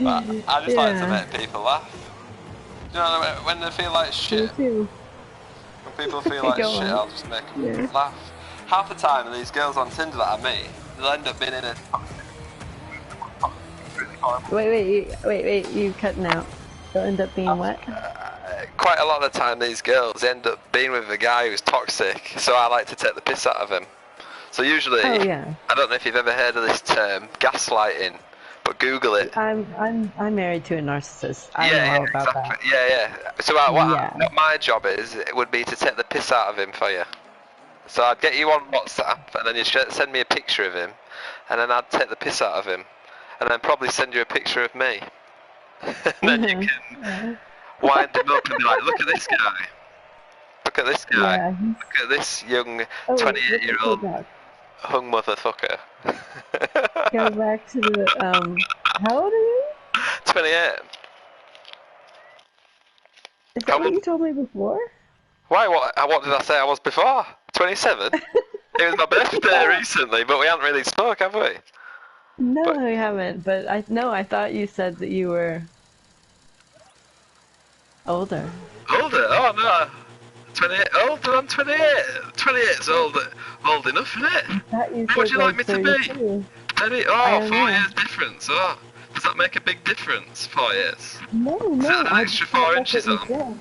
C: But I just like to
B: Yeah.
C: make people laugh. You know, when they feel like
B: Me
C: shit,
B: too.
C: when people feel like
B: Go
C: shit,
B: on.
C: I'll just make them
B: Yeah.
C: laugh. Half the time, these girls on Tinder that I meet, they'll end up being in a really horrible.
B: Wait. You cutting out. They'll end up being what?
C: Quite a lot of the time, these girls end up being with a guy who's toxic, so I like to take the piss out of him. So usually,
B: Oh yeah.
C: I don't know if you've ever heard of this term, gaslighting, but Google it.
B: I'm married to a narcissist. I know
C: Yeah,
B: all about
C: exactly. Yeah. So what my job is, it would be to take the piss out of him for you. So I'd get you on WhatsApp, and then you'd send me a picture of him, and then I'd take the piss out of him, and then probably send you a picture of me. And then you can wind him up and be like, look at this guy. Look at this guy.
B: Yeah.
C: Look at this young
B: Oh,
C: 28-year-old
B: go back.
C: hung motherfucker.
B: Go back to the How old are you?
C: 28.
B: Is that what you told me before?
C: Why? What did I say I was before? 27? It was my birthday recently, but we haven't really spoke, have we?
B: No,
C: But
B: we haven't. But I thought you said that you were older.
C: older? Oh no. 28. Older than 28. 28's old enough, isn't it?
B: I thought you
C: What would
B: said
C: you like
B: like
C: me to be?
B: 32.
C: 30?
B: I
C: Oh,
B: don't
C: 4
B: know.
C: years difference. Oh, does that make a big difference? 4 years?
B: No,
C: Is it an
B: I
C: extra
B: just
C: 4
B: thought that's
C: inches
B: what you
C: on?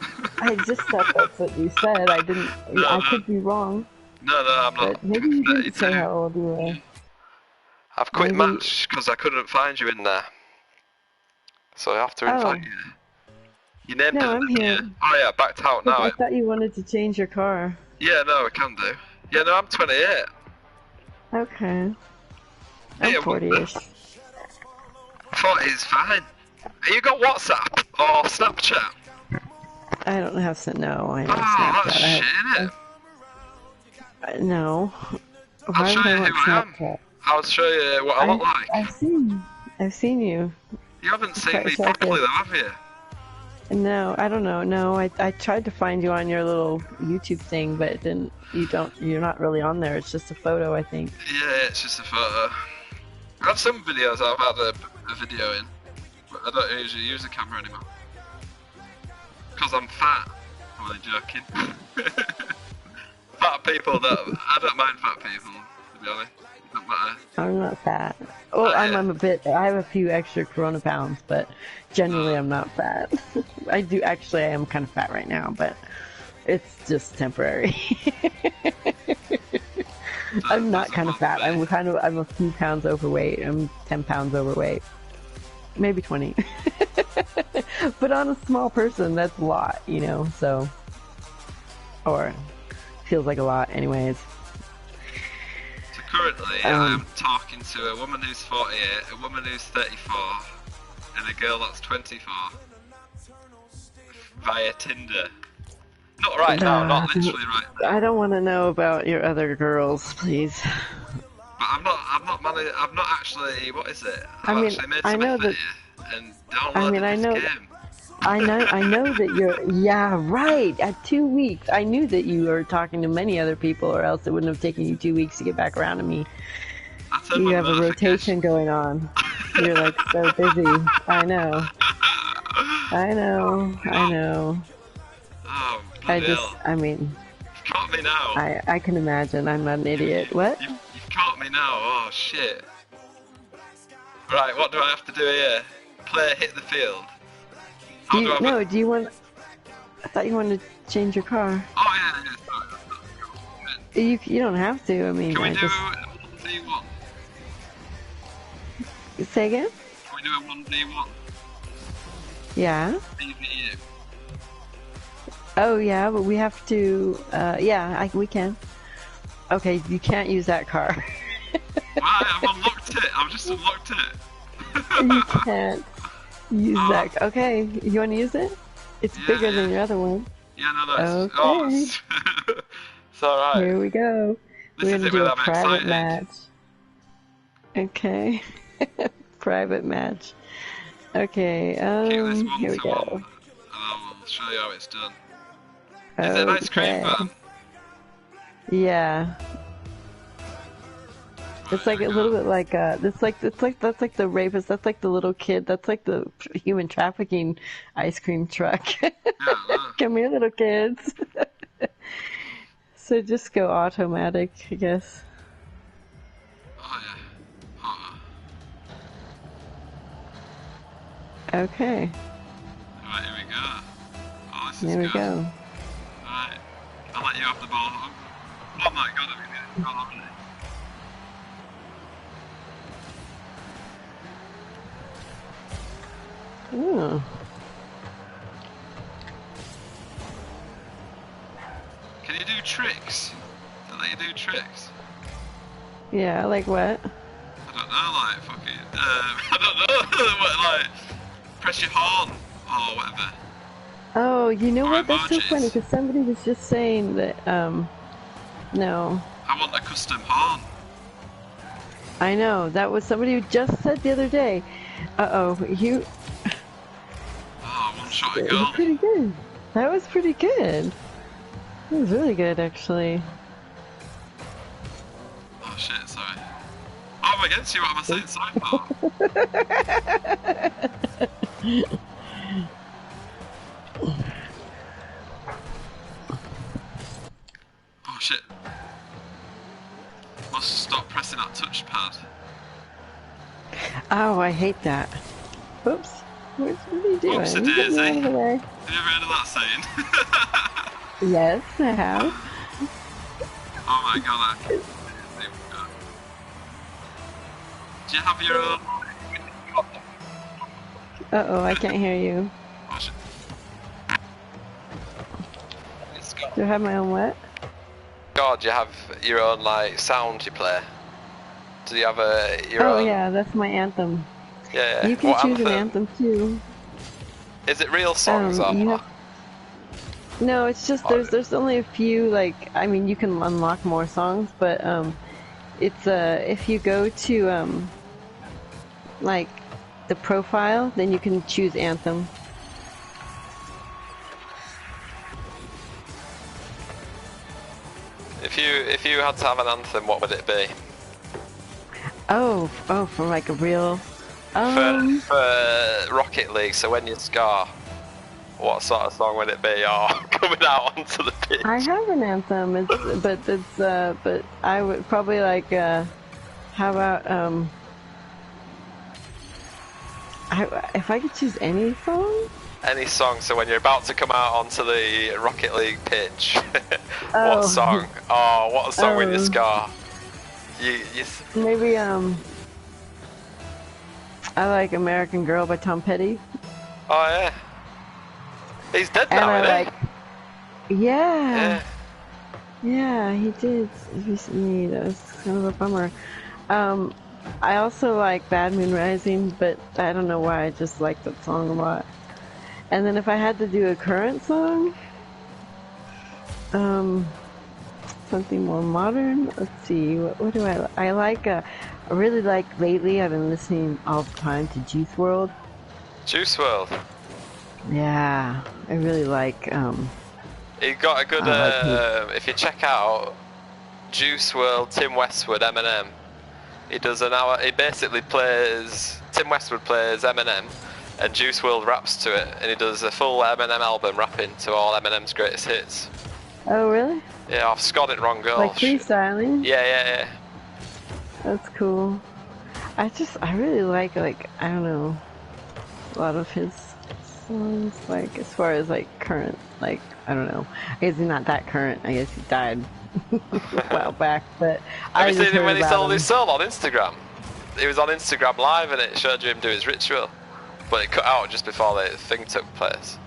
B: said. I just thought that's what you said. I didn't. I could be wrong,
C: No, I'm not.
B: but maybe you didn't say
C: 32.
B: how old you were.
C: I've quit
B: Maybe.
C: Match because I couldn't find you in there. So I have to invite you. You named
B: No,
C: it.
B: I'm here.
C: Oh yeah, backed out now.
B: I thought you wanted to change your car.
C: Yeah, no, we can do. Yeah, no, I'm 28.
B: Okay. I'm
C: Yeah,
B: 40-ish.
C: 40 is fine. You got WhatsApp or Snapchat?
B: I don't have no. I don't
C: Oh,
B: Snapchat.
C: that's shit, innit?
B: No.
C: I'll
B: Why
C: show
B: would
C: you
B: I
C: who
B: want
C: I am.
B: Snapchat?
C: I'll show you what I look like.
B: I've seen you.
C: You haven't seen me properly though, have you?
B: No, I don't know. No, I tried to find you on your little YouTube thing, but it didn't. You're not really on there. It's just a photo, I think.
C: Yeah, it's just a photo. I have some videos I've had a video in, but I don't usually use the camera anymore. Because I'm fat. I'm only joking. Fat people, I don't mind fat people, to be honest. It doesn't matter.
B: I'm not fat. Oh,
C: Yeah.
B: I'm a bit. I have a few extra Corona pounds, but generally I'm not fat. I am kind of fat right now, but it's just temporary. I'm not kind of fat. I'm a few pounds overweight. I'm 10 pounds overweight. Maybe 20. But on a small person, that's a lot, you know, so. Or feels like a lot anyways.
C: So currently, I'm talking to a woman who's 48, a woman who's 34, and a girl that's 24. Via Tinder. Not right now, not literally right now.
B: I don't want to know about your other girls, please.
C: But I'm not actually, what is it?
B: I mean,
C: actually made
B: I
C: some
B: know
C: effort
B: that.
C: here and downloaded this game.
B: I know that you're. Yeah, right. At 2 weeks, I knew that you were talking to many other people, or else it wouldn't have taken you 2 weeks to get back around to me. You have a rotation going on. You're like so busy. I know.
C: Oh,
B: I mean.
C: You've caught me now.
B: I can imagine. I'm not an idiot. What?
C: You've caught me now. Oh shit. Right, what do I have to do here? Play hit the field.
B: Do you want? I thought you wanted to change your car.
C: Oh yeah. Sorry.
B: You don't have to. I mean,
C: Can we do a 1v1?
B: Say again?
C: Can we do a 1v1?
B: Yeah.
C: PvU.
B: Oh yeah, but we have to. We can. Okay, you can't use that car.
C: Right, I've unlocked it. I've just unlocked it.
B: You can't use that. Okay, you want to use it? It's bigger than your other one.
C: Yeah, no,
B: Okay.
C: It's alright.
B: Here we go. We're gonna do a private match. Okay. Private match. Okay, here we go.
C: And I'll show you how it's done. Is it an ice cream van?
B: Yeah. It's like a little bit like that's like the rapist. That's like the little kid. That's like the human trafficking ice cream truck. Come here, little kids. So just go automatic, I guess.
C: Oh
B: yeah. Okay.
C: Right, here we go. Oh, this is
B: Here we
C: good.
B: go.
C: Right, I'll let you have the ball. Oh my god, I'm gonna get it already.
B: Ooh.
C: Can you do tricks? Can they do tricks?
B: Yeah, like what?
C: I don't know, like fucking, I don't know, what, like, press your horn, or whatever.
B: Oh, you know
C: or
B: what?
C: Emojis.
B: That's so funny, because somebody was just saying that, no.
C: I want a custom horn.
B: I know, that was somebody who just said the other day. You...
C: Oh, one shot a
B: It
C: goal.
B: was pretty good. That was pretty good. It was really good, actually.
C: Oh shit, sorry. Oh, I'm against you, what am I saying sorry for? Oh shit. Must stop pressing that touchpad.
B: Oh, I hate that. Oops. What are you doing?
C: Oopsie daisy. Have you ever heard of that saying?
B: Yes, I have.
C: Oh my god, do you have your own?
B: Uh-oh, I can't hear you.
C: Oh shit.
B: Do I have my own what?
C: God, you have your own like sound you play. Do you have your own?
B: Oh yeah, that's my anthem.
C: Yeah.
B: You can
C: what
B: choose
C: anthem?
B: an anthem too.
C: Is it real songs or?
B: No, it's just there's only a few. Like, I mean, you can unlock more songs, but it's if you go to like the profile, then you can choose anthem.
C: If you had to have an anthem, what would it be?
B: Oh, for like a real.
C: For Rocket League, so when you score, what sort of song would it be? Or coming out onto the pitch?
B: I have an anthem, but I would probably like, how about, if I could choose any song?
C: Any song, so when you're about to come out onto the Rocket League pitch, what song? Oh, what song when you score?
B: Maybe, I like American Girl by Tom Petty.
C: Oh yeah. He's dead now, isn't
B: he? Yeah. Yeah, he did recently. That was kind of a bummer. I also like Bad Moon Rising, but I don't know why, I just like that song a lot. And then if I had to do a current song, something more modern, let's see, what do I like? I like, I really like, lately I've been listening all the time to Juice WRLD.
C: Juice WRLD?
B: Yeah, I really like,
C: he got a good, if you check out Juice WRLD, Tim Westwood, Eminem, he does an hour, he basically plays, Tim Westwood plays Eminem, and Juice WRLD raps to it, and he does a full Eminem album rapping to all Eminem's greatest hits.
B: Oh, really?
C: Yeah, I've scored it wrong, girl.
B: Like freestyling?
C: Yeah.
B: That's cool. I really like, I don't know, a lot of his songs, like, as far as, like, current, like, I don't know. I guess he's not that current. I guess he died a while back, but
C: Have you seen him when he sold his soul on Instagram? He was on Instagram Live and it showed you him do his ritual. But it cut out just before the thing took place.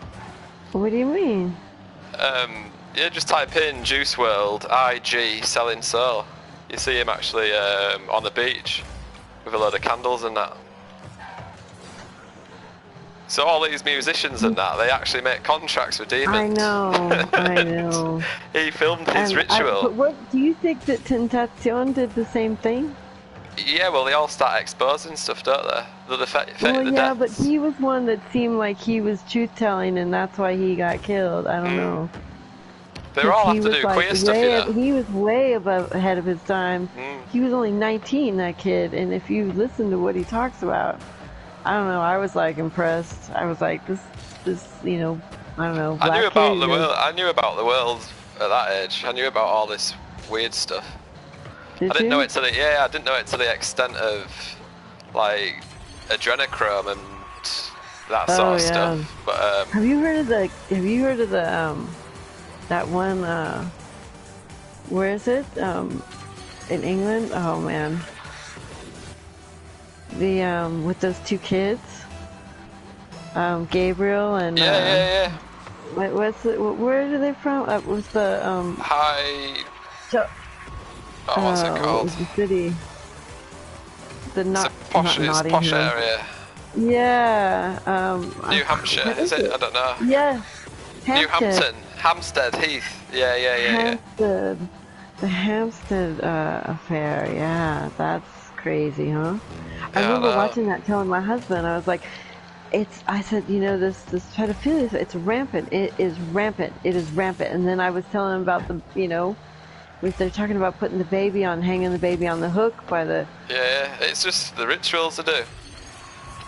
B: What do you mean?
C: Yeah, just type in Juice WRLD IG selling soul. You see him actually on the beach with a load of candles and that. So all these musicians and that, they actually make contracts with demons.
B: I know.
C: He filmed his ritual.
B: But what do you think that Tentacion did the same thing?
C: Yeah, well, they all start exposing stuff, don't they?
B: Well, yeah, but he was one that seemed like he was truth-telling, and that's why he got killed. I don't know.
C: They all have to do queer stuff, you know.
B: He was way ahead of his time. He was only 19, that kid, and if you listen to what he talks about, I don't know, I was like impressed. I was like, this, you know, I don't know.
C: I knew about the world. I knew about the world at that age. I knew about all this weird stuff. I didn't know it to the extent of like adrenochrome and that sort of stuff. But
B: have you heard of the that one where is it? In England? Oh man. The with those two kids? Gabriel and
C: yeah.
B: What's it, where are they from? Was the
C: what's it called?
B: What was the city?
C: It's a posh area.
B: Yeah.
C: New Hampshire, is it? I don't know.
B: Yeah.
C: New Hampton. Hampstead Heath. Yeah.
B: Hampstead. The Hampstead affair. Yeah, that's crazy, huh? I remember watching that, telling my husband, I was like, I said, you know, this pedophilia, it's rampant. It is rampant. And then I was telling him about the, you know, if they're talking about hanging the baby on the hook by the...
C: Yeah, it's just the rituals to do.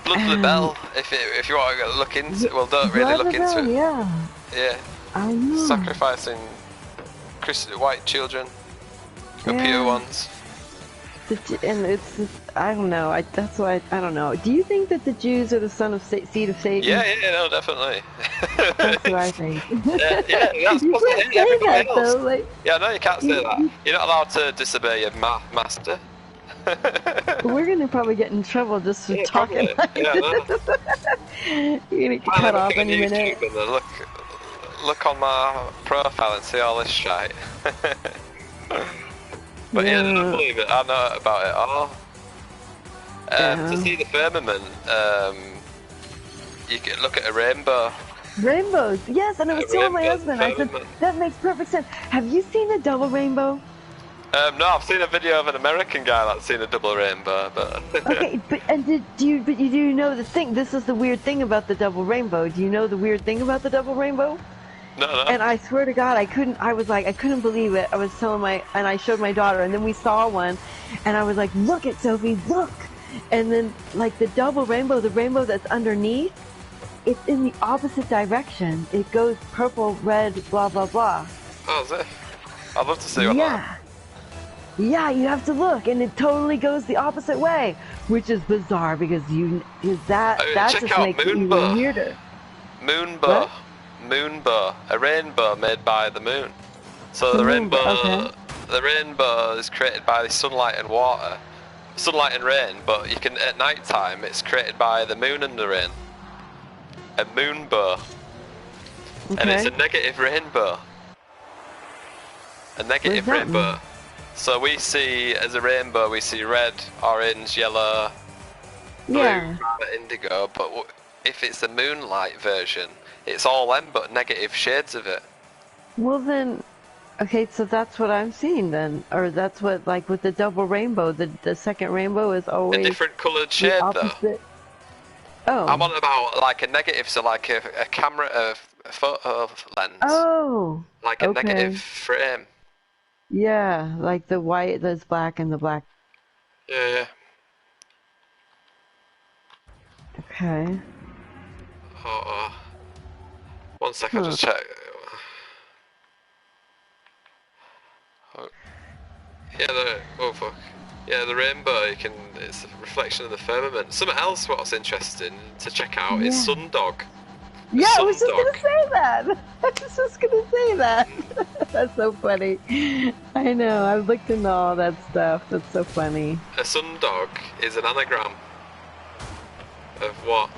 C: Blood the bell, if you want to look into it, well, don't really look into it. Yeah.
B: I know.
C: Sacrificing Christian white children, the pure ones.
B: And it's just, I don't know. That's why I don't know. Do you think that the Jews are the seed of Satan?
C: Yeah, no, definitely.
B: That's what I think.
C: Yeah, that's
B: you can't say that though. Like,
C: yeah, no, you can't say that. You're not allowed to disobey your master.
B: We're gonna probably get in trouble just for talking like this. You're gonna get cut off any minute.
C: look on my profile and see all this shite. But yeah, I don't believe it. I know about it all. To see the firmament, you can look at a rainbow.
B: Rainbows, yes, and I was telling my husband, I said, that makes perfect sense. Have you seen a double rainbow?
C: No, I've seen a video of an American guy that's seen a double rainbow, but...
B: Okay, but you do know the thing, this is the weird thing about the double rainbow. Do you know the weird thing about the double rainbow?
C: No.
B: And I swear to God, I couldn't believe it. I was telling and I showed my daughter, and then we saw one, and I was like, look it, Sophie, look! And then, like, the double rainbow, the rainbow that's underneath, it's in the opposite direction. It goes purple, red, blah, blah, blah.
C: Oh, is it? I'd love to see one.
B: Yeah. Yeah, you have to look, and it totally goes the opposite way, which is bizarre because that just makes it even weirder.
C: Moonbow. Moonbow. A rainbow made by the moon. So the rainbow is created by the sunlight and water. Sunlight and rain, but you can, at night time, it's created by the moon and the rain. A moonbow. Okay. And it's a negative rainbow. A negative rainbow. So we see, as a rainbow, we see red, orange, yellow, blue, indigo, but if it's a moonlight version, it's all them but negative shades of it.
B: Well then, okay, so that's what I'm seeing then, or that's what, like with the double rainbow, the second rainbow is always
C: a different coloured shade though.
B: Oh.
C: I'm on about like a negative, so like a camera, a photo lens.
B: Oh.
C: Like a negative frame.
B: Yeah, like the white that's black and the black.
C: Yeah.
B: Okay.
C: Oh. 1 second, just check. Oh. Yeah, fuck. Yeah, the rainbow, it's a reflection of the firmament. Something else what's interesting to check out is Sundog.
B: Yeah, I was just gonna say that. I was just gonna say that. That's so funny. I know, I've looked into all that stuff. That's so funny.
C: A sundog is an anagram of what?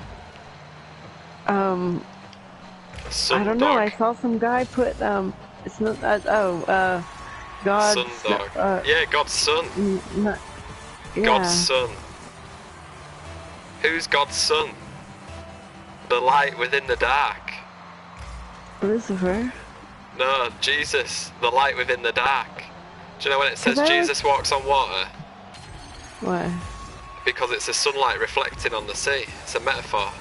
B: I don't know. I saw some guy put it's not God's
C: Sundog. Yeah, God's son. God's son. Who's God's son? The light within the dark.
B: Lucifer.
C: No, Jesus, the light within the dark. Do you know when it says Jesus walks on water?
B: Why?
C: Because it's the sunlight reflecting on the sea. It's a metaphor.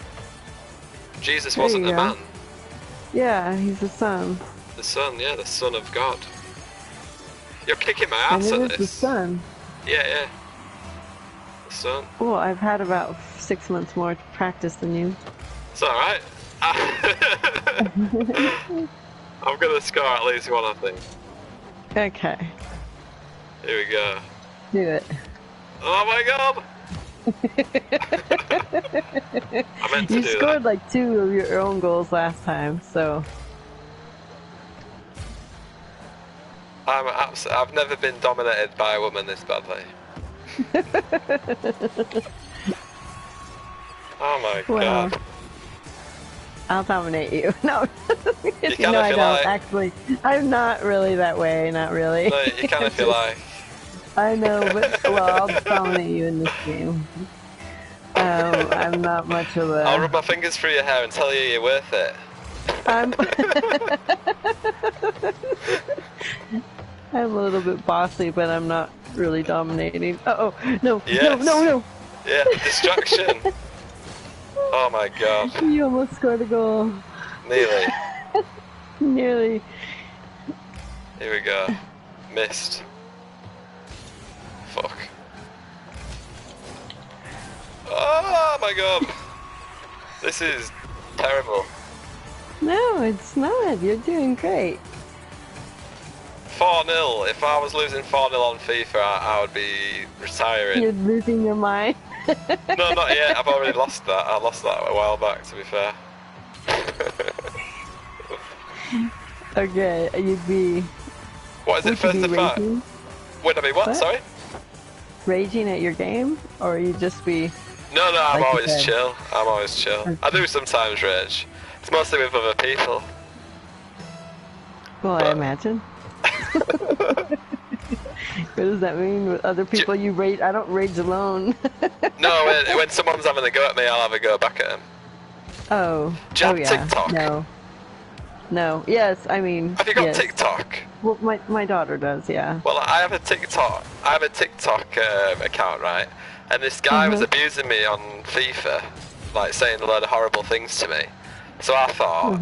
C: Jesus wasn't a man.
B: Yeah, he's the son.
C: The son, yeah, the son of God. You're kicking my ass at this.
B: The son.
C: Yeah. The son.
B: Well, I've had about 6 months more practice than you.
C: It's alright. I'm gonna score at least one, I think.
B: Okay.
C: Here we go.
B: Do it.
C: Oh my god! I meant to do that.
B: You scored like 2 of your own goals last time, so...
C: I've never been dominated by a woman this badly. Oh my god.
B: I'll dominate you. No,
C: you
B: no, I don't. Like... Actually, I'm not really that way. Not really.
C: No, you kind of feel like.
B: I know, but well, I'll dominate you in this game. I'm not much of a.
C: I'll rub my fingers through your hair and tell you you're worth it.
B: I'm a little bit bossy, but I'm not really dominating. Uh-oh, no,
C: yes.
B: no.
C: Yeah, distraction. Oh my god.
B: You almost scored a goal.
C: Nearly.
B: Nearly.
C: Here we go. Missed. Fuck. Oh my god. This is terrible.
B: No, it's not. You're doing great.
C: 4-0. If I was losing 4-0 on FIFA, I would be retiring.
B: You're losing your mind.
C: No, not yet. I've already lost that. I lost that a while back, to be fair.
B: Okay, you'd be...
C: What is it, first to five? Would I be what? Sorry?
B: Raging at your game? Or you just be...
C: No, I'm always chill. I'm always chill. I do sometimes rage. It's mostly with other people.
B: Well, I imagine. What does that mean? With other people you rage? I don't rage alone.
C: No, when someone's having a go at me, I'll have a go back at them.
B: Oh.
C: Do you have
B: yeah.
C: TikTok?
B: No. No. Yes, I mean.
C: Have you got
B: yes.
C: TikTok?
B: Well, my daughter does, yeah.
C: Well, I have a TikTok account, right? And this guy was abusing me on FIFA, like saying a load of horrible things to me. So I thought,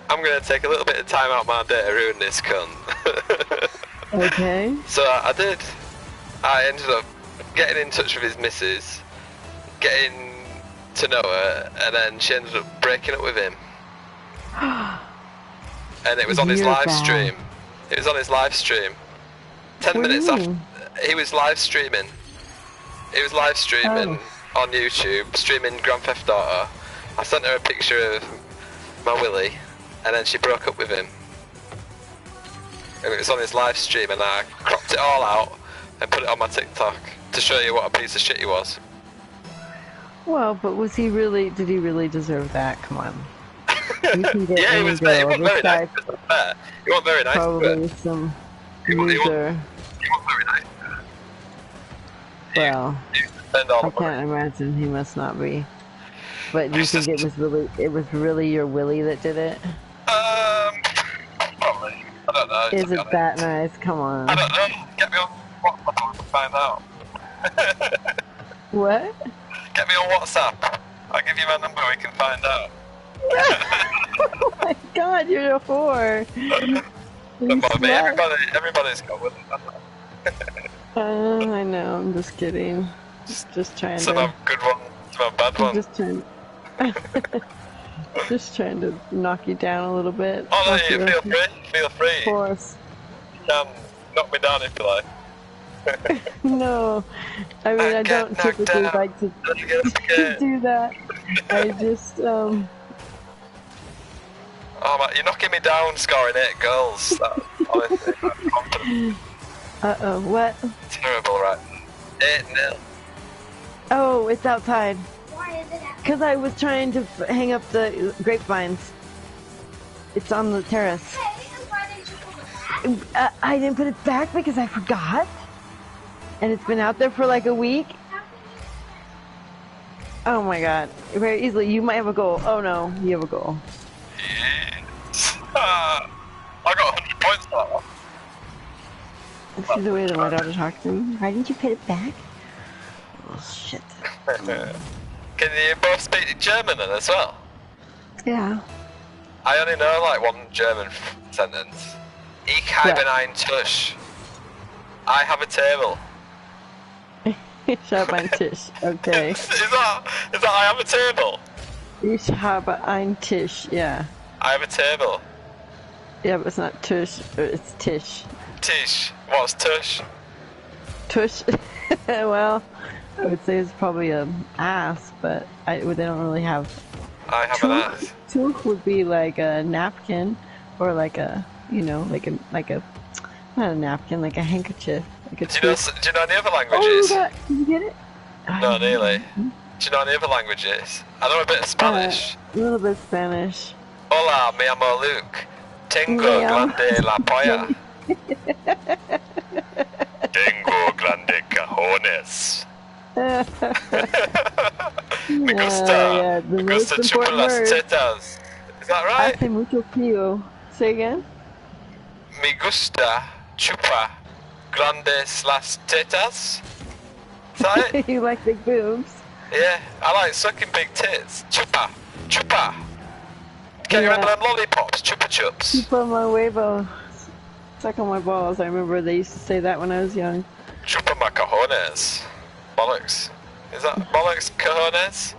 C: I'm gonna take a little bit of time out of my day to ruin this cunt.
B: Okay.
C: So I did. I ended up getting in touch with his missus, getting to know her, and then she ended up breaking up with him. And it was on his live stream. It was on his live stream. 10 minutes after he was live streaming. He was live streaming on YouTube, streaming Grand Theft Auto. I sent her a picture of my Willie, and then she broke up with him. And it was on his live stream, and I cropped it all out and put it on my TikTok to show you what a piece of shit he was.
B: Well, but was he really? Did he really deserve that? Come on.
C: Yeah, he was very nice. He wasn't very nice.
B: Probably some loser.
C: He wasn't very nice.
B: Well, I can't imagine he must not be. But do you think it was really your Willie that did it?
C: Probably. I don't know.
B: Is it that nice? Come on.
C: I don't know. Get me on WhatsApp to find out.
B: What?
C: Get me on WhatsApp. I'll give you my number. We can find out.
B: Oh my God, you're a whore.
C: Don't bother me. Everybody's got Willie.
B: I know. I'm just kidding. Just trying
C: some
B: to.
C: Some have good ones. Some have bad ones.
B: Just trying to knock you down a little bit.
C: Oh no, you feel free. Feel free.
B: Of course.
C: You can knock me down if you like.
B: No, I mean I don't typically like to do that. I just
C: Oh man, you're knocking me down, scoring 8 goals. Honestly, I'm confident.
B: What?
C: Terrible, right? 8-0.
B: Oh, it's outside. Because I was trying to hang up the grapevines. It's on the terrace. I didn't put it back because I forgot. And it's been out there for like a week. Oh my God. Very easily. You might have a goal. Oh no, you have a goal.
C: Yes. I got 100 points for that one.
B: This is the way that my daughter talks to me. Why didn't you put it back? Oh shit.
C: Can you both speak German then as well?
B: Yeah.
C: I only know like one German sentence. Ich habe einen Tisch. I have a table.
B: Ich habe einen Tisch. Okay.
C: Is that I have a table?
B: Ich habe einen Tisch. Yeah.
C: I have a table.
B: Yeah, but it's not Tisch. It's Tisch.
C: Tisch. What's tush?
B: Tush. Well, I would say it's probably a ass, but they don't really have.
C: I have an ass.
B: Tuch would be like a napkin, or like a, like a, not a napkin, like a handkerchief. Like a
C: do you know any other languages?
B: Oh, did you get it?
C: No, nearly. Do you know any other languages? I know a bit of Spanish.
B: A little bit of Spanish.
C: Hola, me llamo Luke. Tengo grande la polla. Tengo grande cajones. Me gusta chupar las tetas. Is that right?
B: Hace mucho frío. Say again?
C: Me gusta chupar grandes las tetas. Is that it?
B: You like big boobs?
C: Yeah, I like sucking big tits. Chupa, chupa. Can you remember them lollipops? Chupa chups.
B: Chupa my huevos. Suck on my balls. I remember they used to say that when I was young.
C: Chupa my cojones. Bollocks. Is that bollocks cojones?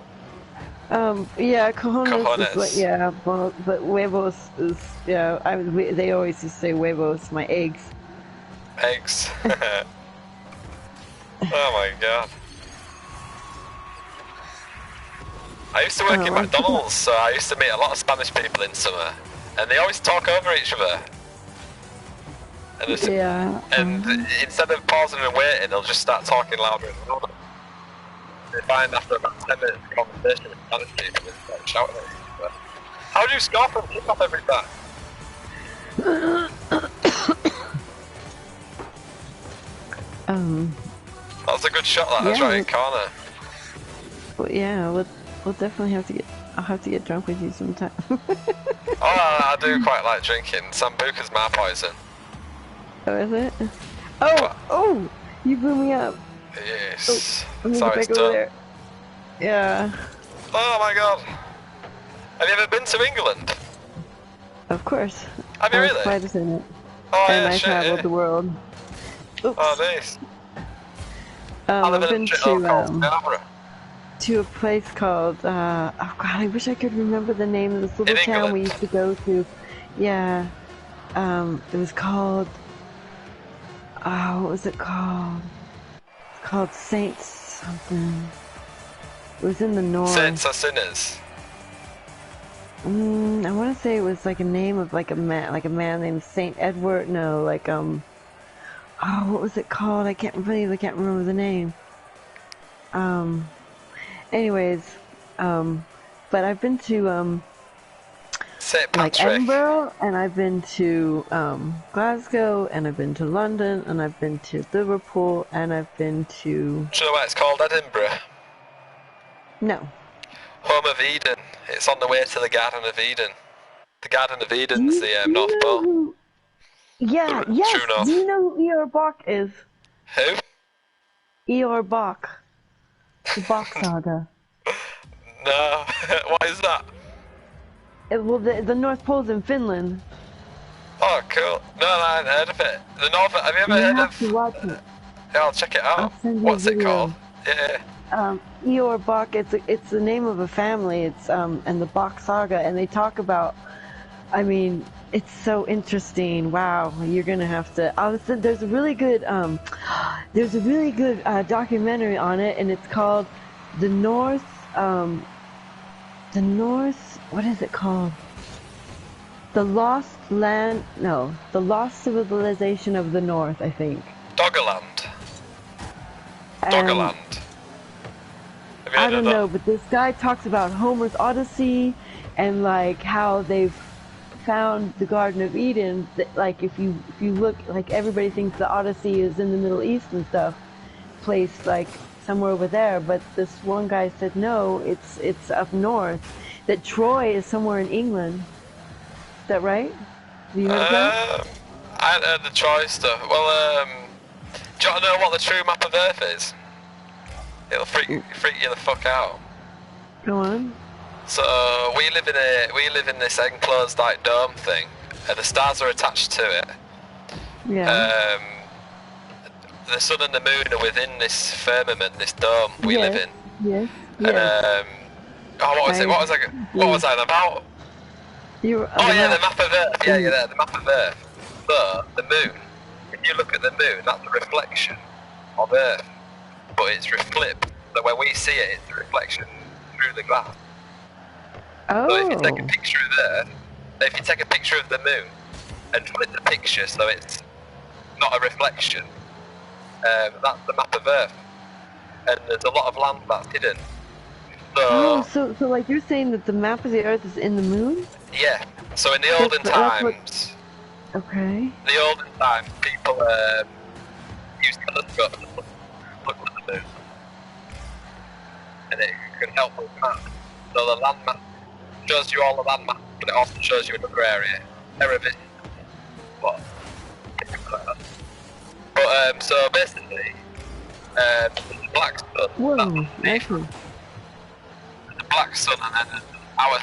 B: Yeah, cojones. Is like, yeah, but huevos is, yeah, they always used to say huevos, my eggs.
C: Eggs. Oh my God. I used to work in McDonald's, so I used to meet a lot of Spanish people in summer, and they always talk over each other. And instead of pausing and waiting, they'll just start talking louder and louder. They find after about 10 minutes of conversation with Spanish people, they start shouting at each other. How do you score from kick-off every time? That was a good shot. That was right in corner.
B: Well, yeah, we'll definitely have to get. I'll have to get drunk with you sometime.
C: I do quite like drinking. Sambuca's my poison.
B: Oh, is it? Oh! You blew me up.
C: Yes.
B: I'm gonna get back over there. Yeah.
C: Oh my god. Have you ever been to England?
B: Of course.
C: Have you really?
B: I was flight attendant.
C: Oh
B: and
C: yeah,
B: I traveled the world. Oops.
C: Oh nice.
B: I've been to a place called, oh god, I wish I could remember the name of this little town we used to go to. Yeah. It was called, what was it called? It's called Saint something. It was in the north.
C: Saints are sinners.
B: I want to say it was like a name of like a man named Saint Edward. No, like what was it called? I can't remember the name. Anyways, but I've been to like Edinburgh, and I've been to Glasgow, and I've been to London, and I've been to Liverpool, and I've been to.
C: Do you know why it's called Edinburgh?
B: No.
C: Home of Eden. It's on the way to the Garden of Eden. The Garden of Eden's the North Pole.
B: Yeah, yes. Do you know who Eeyore Bach is?
C: Who?
B: Eeyore Bach. The Bach saga.
C: No. What is that?
B: Well, the North Pole's in Finland.
C: Oh, cool. No, I haven't heard of it. The North. Have you ever heard of?
B: To watch it.
C: Yeah, I'll check it out. What's it called? Yeah.
B: Eeyore Bach. It's the name of a family. It's and the Bach saga, and they talk about. I mean, it's so interesting. Wow, you're gonna have to. There's a really good documentary on it, and it's called The North. What is it called? The Lost Civilization of the North, I think.
C: Doggerland.
B: I don't know, but this guy talks about Homer's Odyssey and like how they've found the Garden of Eden. Like if you look, like everybody thinks the Odyssey is in the Middle East and stuff, placed like somewhere over there. But this one guy said no, it's up north. That Troy is somewhere in England. Is that right? Have you heard of that?
C: I hadn't heard the Troy stuff. Well, do you want to know what the true map of Earth is? It'll freak you the fuck out.
B: Go on.
C: So we live in this enclosed like dome thing, and the stars are attached to it.
B: Yeah.
C: The sun and the moon are within this firmament, this dome we live in.
B: Yes.
C: And what was it? What was I about?
B: The
C: map of Earth. Yeah, the map of Earth. So the moon. If you look at the moon, that's a reflection of Earth, but it's flipped. So when we see it, it's a reflection through the glass.
B: Oh.
C: So if you take a picture of Earth, if you take a picture of the moon and flip the picture so it's not a reflection, that's the map of Earth. And there's a lot of land that's hidden.
B: So like you're saying that the map of the Earth is in the moon?
C: Yeah. So in the olden times.
B: Okay.
C: The olden times, people used telescopes to look at the moon, and it can help with maps. So the land map shows you all the land maps, but it also shows you another area. Erebus. What? But so basically, the black sun.
B: Whoa,
C: the black sun, and then our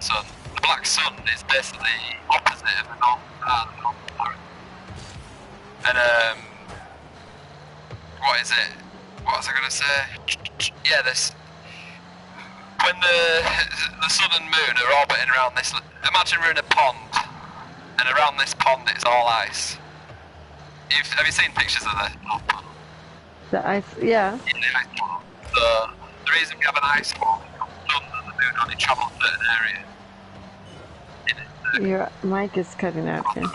C: sun. The black sun is basically opposite of the north star. And what is it? What was I gonna say? Yeah, this. When the sun and moon are orbiting around this. Imagine we're in a pond, and around this pond it's all ice. Have you seen pictures of this?
B: The ice, yeah.
C: In the ice wall. So the reason we have an ice wall is because the sun and the moon only travel a certain area.
B: Your mic is cutting out, Ken.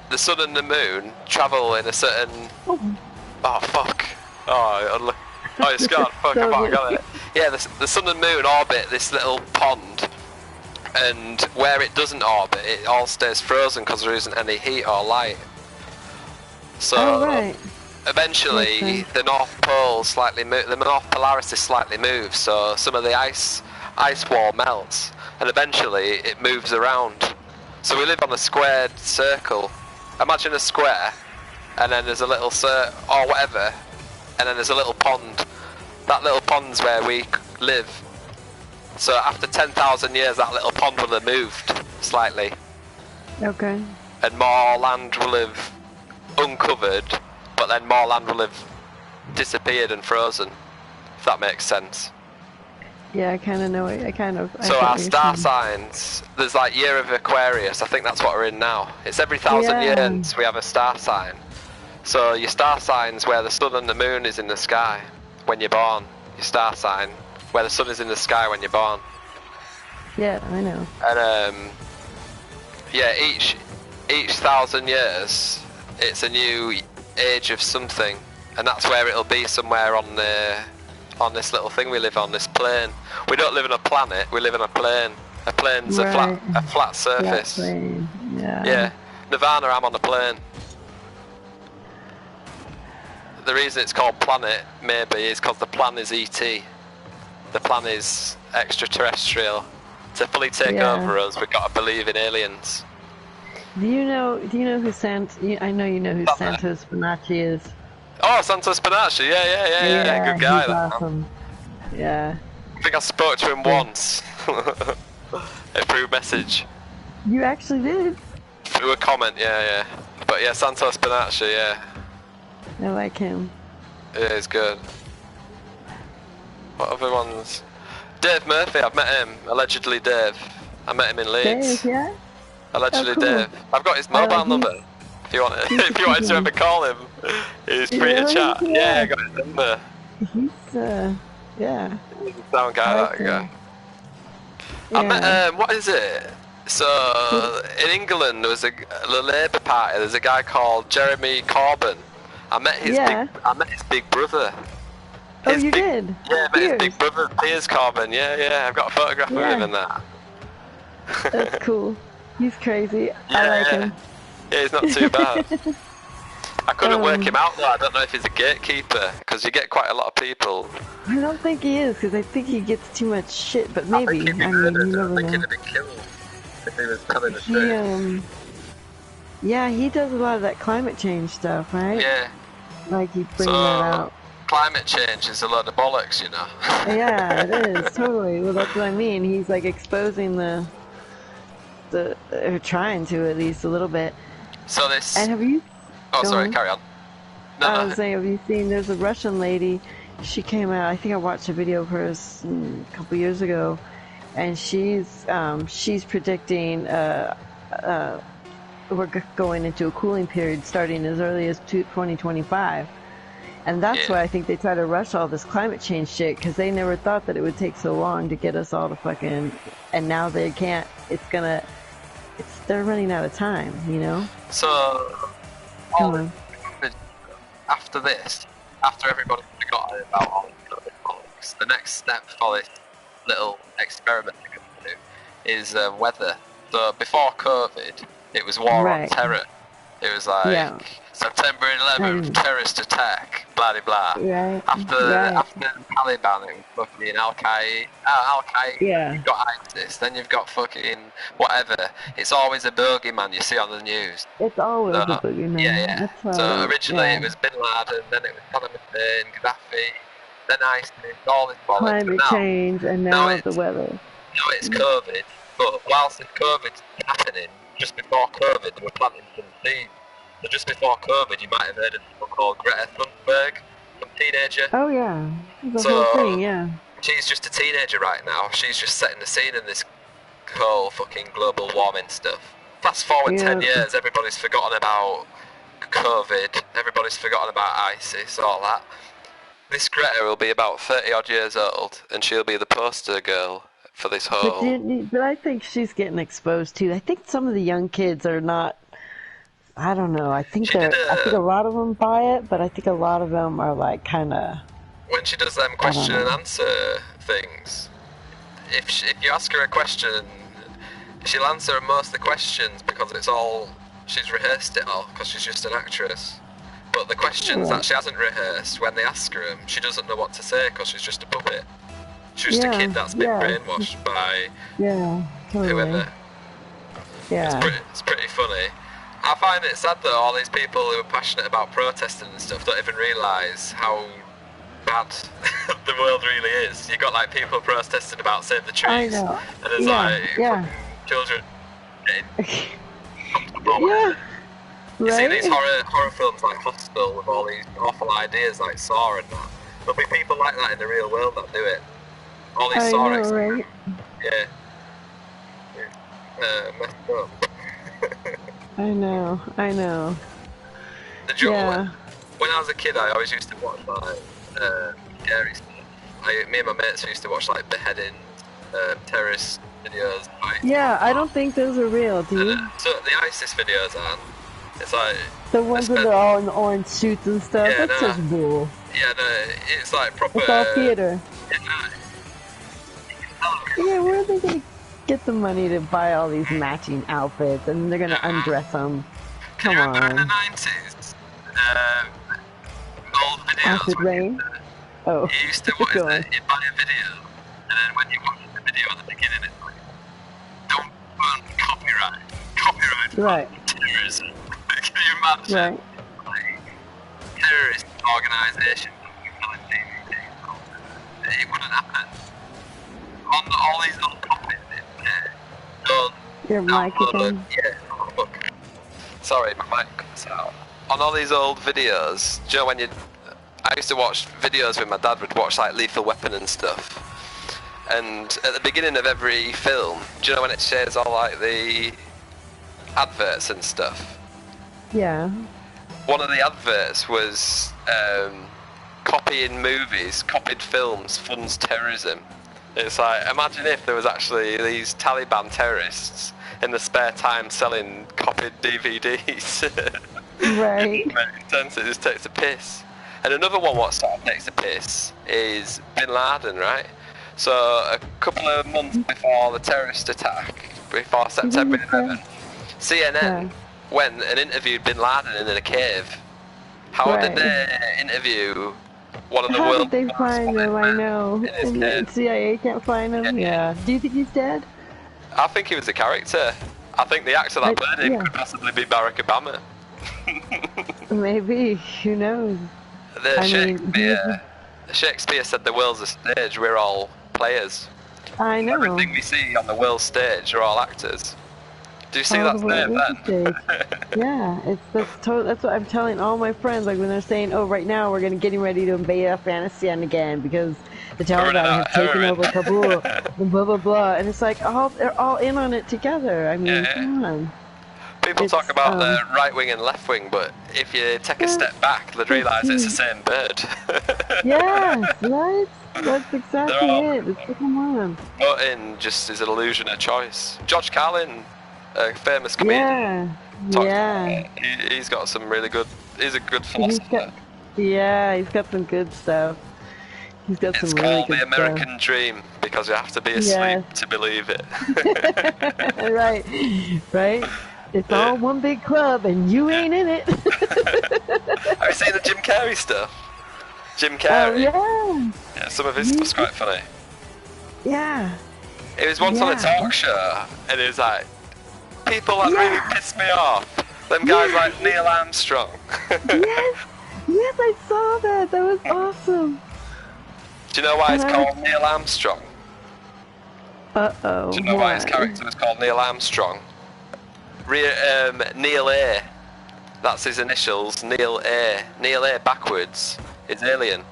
C: The sun and the moon travel in a certain. Oh fuck! Oh, it's gone. Fuck! I got it. Yeah, the sun and moon orbit this little pond, and where it doesn't orbit, it all stays frozen because there isn't any heat or light. So
B: right.
C: eventually the North Pole the North Polaris is slightly moves, so some of the ice wall melts, and eventually it moves around. So we live on a squared circle. Imagine a square, and then there's a little or whatever, and then there's a little pond. That little pond's where we live. So after 10,000 years, that little pond will have moved slightly.
B: Okay.
C: And more land will have uncovered, but then more land will have disappeared and frozen, if that makes sense.
B: Yeah, I kind of know it.
C: So our star signs, there's like Year of Aquarius, I think that's what we're in now. It's every 1,000 years we have a star sign. So your star sign's where the sun and the moon is in the sky when you're born. Your star sign, where the sun is in the sky when you're born.
B: Yeah, I know.
C: And yeah, each 1,000 years, it's a new age of something, and that's where it'll be somewhere on this little thing we live on, this plane. We don't live on a planet, we live on a plane. A plane's a flat surface.
B: Flat plane. Yeah.
C: Yeah. Nirvana, I'm on a plane. The reason it's called planet, maybe, is because the plan is ET. The plan is extraterrestrial. To fully take over us, we've got to believe in aliens.
B: Do you know who I know you know who Santos Bonacci is.
C: Oh, Santos Bonacci, yeah, good guy.
B: He's awesome. Yeah.
C: I think I spoke to him once. Through message.
B: You actually did?
C: Through a comment, yeah. But yeah, Santos Bonacci, yeah.
B: I like him.
C: Yeah, he's good. What other ones? Dave Murphy, I've met him. Allegedly Dave. I met him in Leeds.
B: Dave, yeah?
C: Allegedly
B: cool.
C: Dave. I've got his mobile number. If you wanted to ever call him, he's free to chat. Yeah, I got his number.
B: He's yeah.
C: He's a sound guy, that guy.
B: Yeah.
C: I met what is it? So in England there was the Labour Party. There's a guy called Jeremy Corbyn. I met his big brother.
B: Oh, you did?
C: Yeah, I met his big brother, Piers Corbyn. Yeah. I've got a photograph of him and that.
B: That's cool. He's crazy. I like him.
C: Yeah, he's not too bad. I couldn't work him out though. I don't know if he's a gatekeeper, because you get quite a lot of people.
B: I don't think he is, because I think he gets too much shit, but maybe.
C: I think
B: you never know.
C: he'd have been killed if he was telling the truth.
B: Yeah, he does a lot of that climate change stuff, right?
C: Yeah.
B: Like he brings that out.
C: Climate change is a load of bollocks, you know.
B: Yeah, it is, totally. Well, that's what I mean. He's like exposing or trying to at least a little bit.
C: So this...
B: And have you...
C: Oh, sorry, carry on. No,
B: I was saying, have you seen, there's a Russian lady, she came out, I think I watched a video of hers a couple years ago, and she's predicting we're going into a cooling period starting as early as 2025. And that's why I think they try to rush all this climate change shit, because they never thought that it would take so long to get us all to fucking... And now they can't... They're running out of time, you know?
C: So... After this, after everybody's forgotten about all the politics, the next step for this little experiment they're going to do is weather. So before COVID, it was war on terror. It was like September 11th, terrorist attack, blah blah blah.
B: Right.
C: After the Taliban, it was fucking Al-Qaeda, you've got ISIS, then you've got fucking whatever. It's always a bogeyman you see on the news.
B: It's always a bogeyman.
C: Yeah. So originally it was Bin Laden, then it was Saddam Hussein, Gaddafi, then ISIS, all this bollocks.
B: Climate change, and now the weather.
C: Now it's COVID, but whilst this COVID's happening, just before COVID, they were planting some seeds. So just before COVID, you might have heard of someone called Greta Thunberg, some teenager.
B: Oh yeah, the whole thing, yeah.
C: She's just a teenager right now. She's just setting the scene in this whole fucking global warming stuff. Fast forward 10 years, everybody's forgotten about COVID, everybody's forgotten about ISIS, all that. This Greta will be about 30 odd years old, and she'll be the poster girl for this whole...
B: But I think she's getting exposed too. I think some of the young kids are not... I don't know. I think I think a lot of them buy it, but I think a lot of them are like kind of...
C: When she does them question and answer things, if you ask her a question, she'll answer most of the questions because it's all... She's rehearsed it all because she's just an actress. But the questions that she hasn't rehearsed, when they ask her them, she doesn't know what to say because she's just a puppet. She's just a kid that's been brainwashed by whoever.
B: Yeah.
C: It's pretty funny. I find it sad that all these people who are passionate about protesting and stuff don't even realise how bad the world really is. You got like people protesting about saving the trees, and there's children getting
B: right?
C: You see these horror films like Hostel with all these awful ideas like Saw and that. There'll be people like that in the real world that do it. All these Saw
B: right?
C: Yeah. Messed up.
B: I know.
C: The joke when I was a kid, I always used to watch like scary stuff. Me and my mates used to watch like beheading, terrorist videos. Like,
B: I don't think those are real, do you?
C: So the ISIS videos aren't. It's like
B: the ones that are all in orange suits and stuff.
C: Yeah,
B: that's just bull.
C: Yeah, no, it's like proper.
B: It's all theater. Yeah, where are they gonna get the money to buy all these matching outfits, and they're gonna undress them? Come on.
C: In the 90s, old videos.
B: Acid Rain.
C: You used to you'd buy a video, and then when you watch the video at the beginning, it's like, don't put copyright
B: right.
C: terrorism. Can you imagine?
B: Right.
C: Like, terrorist organisations telling DVD, it wouldn't happen. On all these little copies,
B: your mic again?
C: Look. Sorry, my mic cuts out. On all these old videos, do you know when I used to watch videos with my dad, would watch like Lethal Weapon and stuff. And at the beginning of every film, do you know when it shares all like the adverts and stuff?
B: Yeah.
C: One of the adverts was copying movies, copied films funds terrorism. It's like, imagine if there was actually these Taliban terrorists in the spare time selling copied DVDs.
B: Right.
C: It just takes a piss. And another one what sort of takes a piss is Bin Laden, right? So a couple of months before the terrorist attack, before September 11, CNN went and interviewed Bin Laden in a cave. How did they interview one of the world's...
B: How did they find him? I know. And the CIA can't find him? Yeah. Do you think he's dead?
C: I think he was a character. I think the actor that played him could possibly be Barack Obama.
B: Maybe. Who knows?
C: Shakespeare said the world's a stage, we're all players.
B: I know.
C: Everything we see on the world stage are all actors. Do you see that there then?
B: Yeah, that's what I'm telling all my friends, like when they're saying, oh, right now we're getting ready to invade Afghanistan again because the Taliban have taken over Kabul, and blah, blah, blah. And it's like, they're all in on it together. I mean, come on.
C: People talk about the right wing and left wing, but if you take a step back, they'd realise it's the same bird.
B: Yes, right? That's exactly it. It's like, come on.
C: Voting just is an illusion of choice. George Carlin, a famous comedian. He's got some really good. He's a good philosopher.
B: He's got some good stuff. He's got some really good stuff. It's called
C: the American Dream because you have to be asleep to believe it.
B: Right. It's all one big club, and you ain't in it.
C: Have you seen the Jim Carrey stuff? Jim Carrey.
B: Oh,
C: yeah, some of his stuff's quite funny.
B: Yeah.
C: It was once on a talk show, and it was like, people that really pissed me off. Them guys like Neil Armstrong.
B: Yes, I saw that. That was awesome.
C: Do you know why it's called Neil Armstrong?
B: Uh-oh.
C: Do you know why his character was called Neil Armstrong? Neil A. That's his initials, Neil A. Neil A backwards is Alien.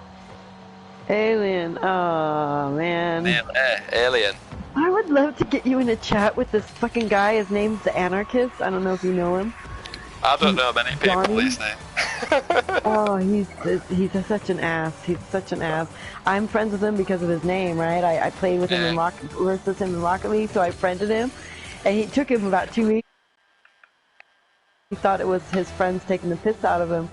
B: Alien, oh man.
C: Neil A, Alien.
B: I would love to get you in a chat with this fucking guy. His name's the Anarchist. I don't know if you know him.
C: I don't know many people listening.
B: Oh, he's such an ass. He's such an ass. I'm friends with him because of his name, right? I played with him in Rocket League, so I friended him. And he took him about 2 weeks. He thought it was his friends taking the piss out of him.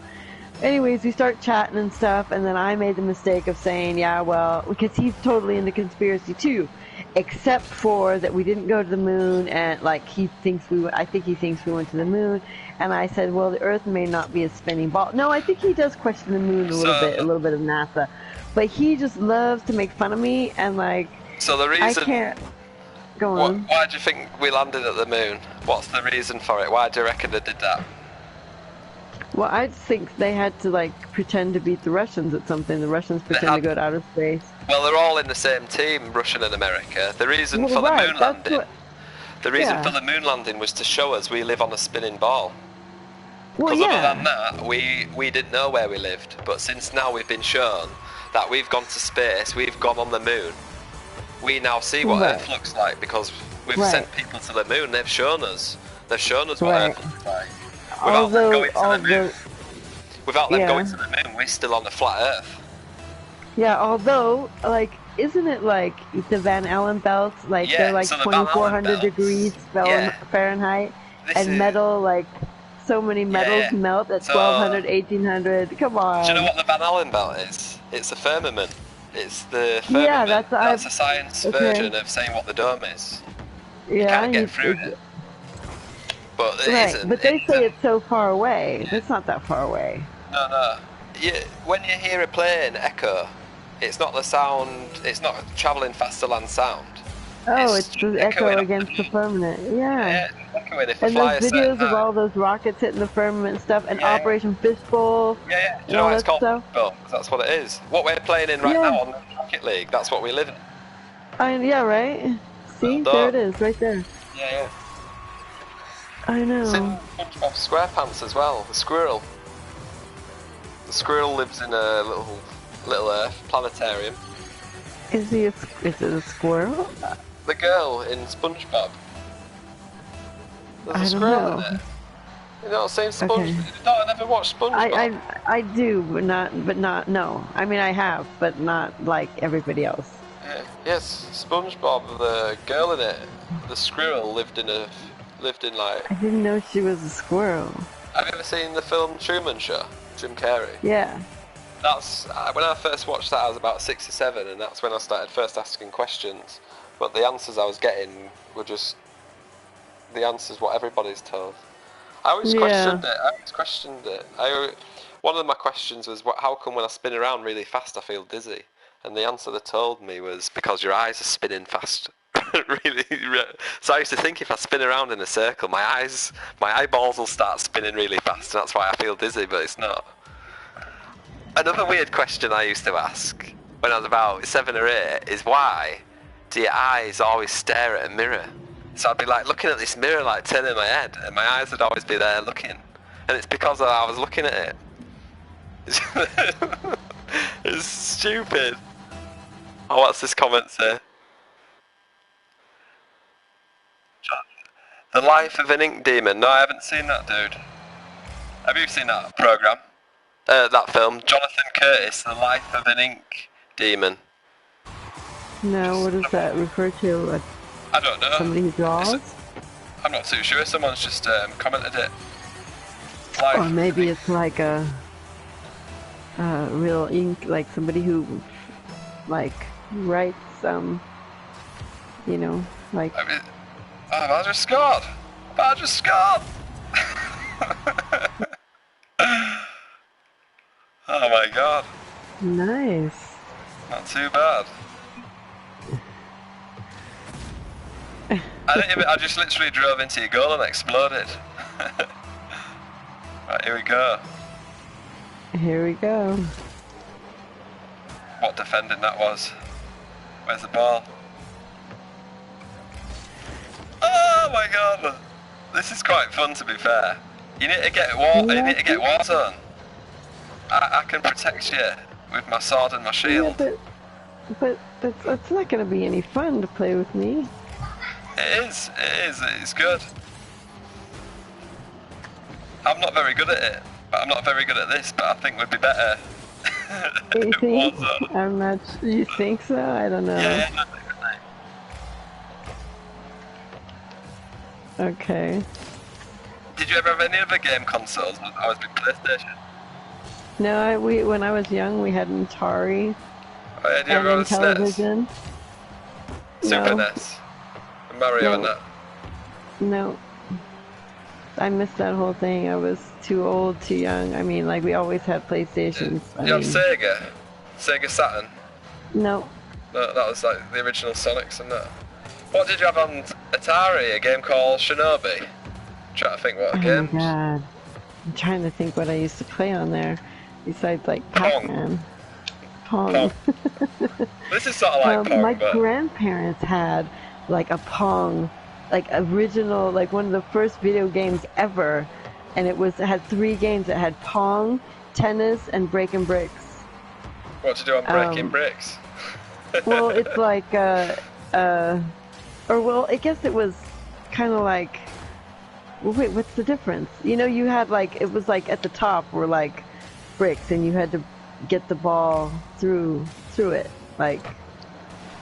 B: Anyways, we start chatting and stuff, and then I made the mistake of saying, yeah, well, because he's totally into conspiracy too. except for that we didn't go to the moon, and like I think he thinks we went to the moon, and I said, well, the Earth may not be a spinning ball. No, I think he does question the moon a little bit of NASA, but he just loves to make fun of me, and like,
C: so the reason
B: I can't go on.
C: Why do you think we landed at the moon? What's the reason for it? Why do you reckon they did that?
B: Well, I think they had to like pretend to beat the Russians at something. The Russians pretend to go to outer space.
C: Well, they're all in the same team, Russia and America. The reason for the moon landing, for the moon landing was to show us we live on a spinning ball. Because other than that, we didn't know where we lived. But since now we've been shown that we've gone to space, we've gone on the moon. We now see what Earth looks like because we've sent people to the moon. They've shown us. They've shown us what Earth looks like. Without them going to the moon, we're still on a flat Earth.
B: Yeah, although, like, isn't it like the Van Allen belts? Like, they're like 2,400 degrees Fahrenheit, and metal, like, so many metals melt at 1,200, 1,800. Come on.
C: Do you know what the Van Allen belt is? It's a firmament. It's the firmament. Yeah, that's a science version of saying what the dome is. You can't get through it. But it isn't.
B: But they say it's so far away. It's not that far away.
C: No. When you hear a plane echo, it's not the sound. It's not travelling faster than sound.
B: Oh, it's the echo against the firmament. Yeah. And those videos of all those rockets hitting the firmament and stuff, and Operation Fishbowl.
C: Yeah. Do you know what it's called? Fishbowl, that's what it is. What we're playing in right now on the Rocket League, that's what we live in.
B: Yeah, right? See? There it is, right there.
C: Yeah.
B: I know.
C: It's in SpongeBob SquarePants as well, the squirrel. The squirrel lives in a little Earth planetarium.
B: Is it a squirrel?
C: The girl in SpongeBob. There's a squirrel in it. You know, same SpongeBob. You don't never watch SpongeBob.
B: I do, but not. No, I mean I have, but not like everybody else.
C: Yeah. Yes, SpongeBob. The girl in it, the squirrel lived in like.
B: I didn't know she was a squirrel.
C: Have you ever seen the film Truman Show? Jim Carrey.
B: Yeah.
C: That's when I first watched that. I was about 6 or 7, and that's when I started first asking questions. But the answers I was getting were just the answers what everybody's told. I always questioned it. One of my questions was, how come when I spin around really fast I feel dizzy? And the answer they told me was because your eyes are spinning fast. Really. So I used to think if I spin around in a circle, my eyeballs will start spinning really fast, and that's why I feel dizzy. But it's not. Another weird question I used to ask when I was about 7 or 8 is, why do your eyes always stare at a mirror? So I'd be like looking at this mirror, like turning my head, and my eyes would always be there looking. And it's because I was looking at it. It's stupid. Oh, what's this comment say? The Life of an Ink Demon. No, I haven't seen that, dude. Have you seen that program? That film, Jonathan Curtis, The Life of an Ink Demon.
B: No, what does that refer to?
C: I don't know.
B: Somebody who draws?
C: I'm not too sure. Someone's just commented it.
B: Or maybe it's like a real ink, like somebody who like writes you know, like.
C: I mean, Badger scored! Badger scored! Oh my god.
B: Nice.
C: Not too bad. I just literally drove into your goal and exploded. Right, here we go.
B: Here we go.
C: What defending that was. Where's the ball? Oh my god! This is quite fun, to be fair. You need to get Warzone. I can protect you with my sword and my shield.
B: Yeah, but it's not going to be any fun to play with me.
C: It is, it's good. I'm not very good at it, but I'm not very good at this, but I think we'd be better.
B: You think? I'm not. You think so? I don't know.
C: Yeah, definitely.
B: Okay.
C: Did you ever have any other game consoles? I was with PlayStation.
B: No, when I was young, we had an Atari.
C: Oh, yeah, do you
B: and then television.
C: Super
B: No.
C: NES. Mario and that.
B: No. I missed that whole thing. I was too old, too young. I mean, like, we always had PlayStations.
C: You have Sega? Sega Saturn?
B: No.
C: No, that was like the original Sonics and that. What did you have on Atari? A game called Shinobi? I'm trying to think what games.
B: Oh my god. I'm trying to think what I used to play on there. Besides, like, Pac-Man. Pong.
C: This is sort of like Pong,
B: my grandparents had, like, a Pong, like, original, like, one of the first video games ever. And it had 3 games. It had Pong, tennis, and Breaking Bricks.
C: What to do on Breaking Bricks?
B: Well, it's like, or well, I guess it was kind of like, well, wait, what's the difference? You know, you had like, it was like at the top were like bricks, and you had to get the ball through it. Like,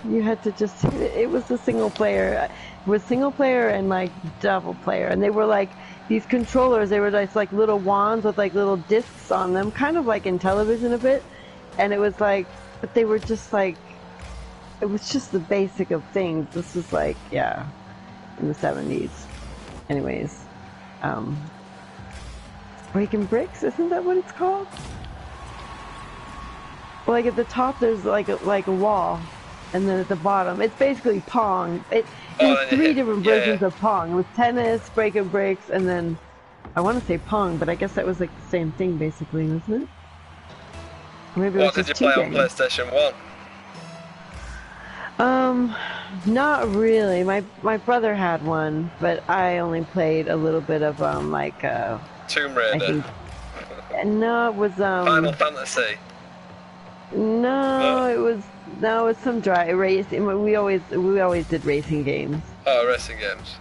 B: you had to just, it was a single player. It was single player and like double player, and they were like these controllers. They were just like little wands with like little discs on them, kind of like in television a bit. And it was like, but they were just like, it was just the basic of things. This was like, yeah, in the 70s. Anyways, Breaking Bricks, isn't that what it's called? Well, like at the top there's like a wall, and then at the bottom it's basically Pong. It was 3 different versions of Pong. It was tennis, Breaking Bricks, and then I want to say Pong, but I guess that was like the same thing basically, wasn't it? Or maybe it was
C: What did you play on PlayStation 1?
B: Not really. My brother had one, but I only played a little bit of like
C: Tomb Raider.
B: No, it was
C: Final Fantasy.
B: No, it was some dry race. We always did racing games.
C: Oh, racing games.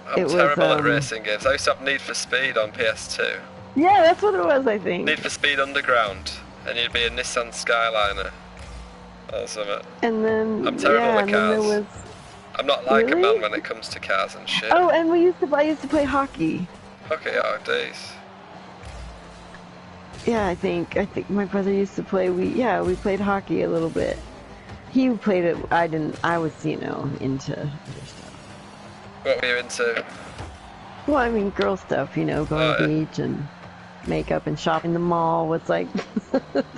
C: I'm terrible at racing games. I used to have Need for Speed on PS2.
B: Yeah, that's what it was, I think.
C: Need for Speed Underground, and you'd be a Nissan Skyliner. Or something.
B: And then
C: I'm terrible at cars.
B: Was...
C: I'm not like a man when it comes to cars and shit.
B: Oh, and I used to play hockey.
C: Hockey, oh days.
B: Yeah, I think my brother used to play. We played hockey a little bit. He played it. I didn't. I was into other stuff.
C: What were you into?
B: Well, I mean, girl stuff. You know, going to the beach and makeup and shopping. The mall was like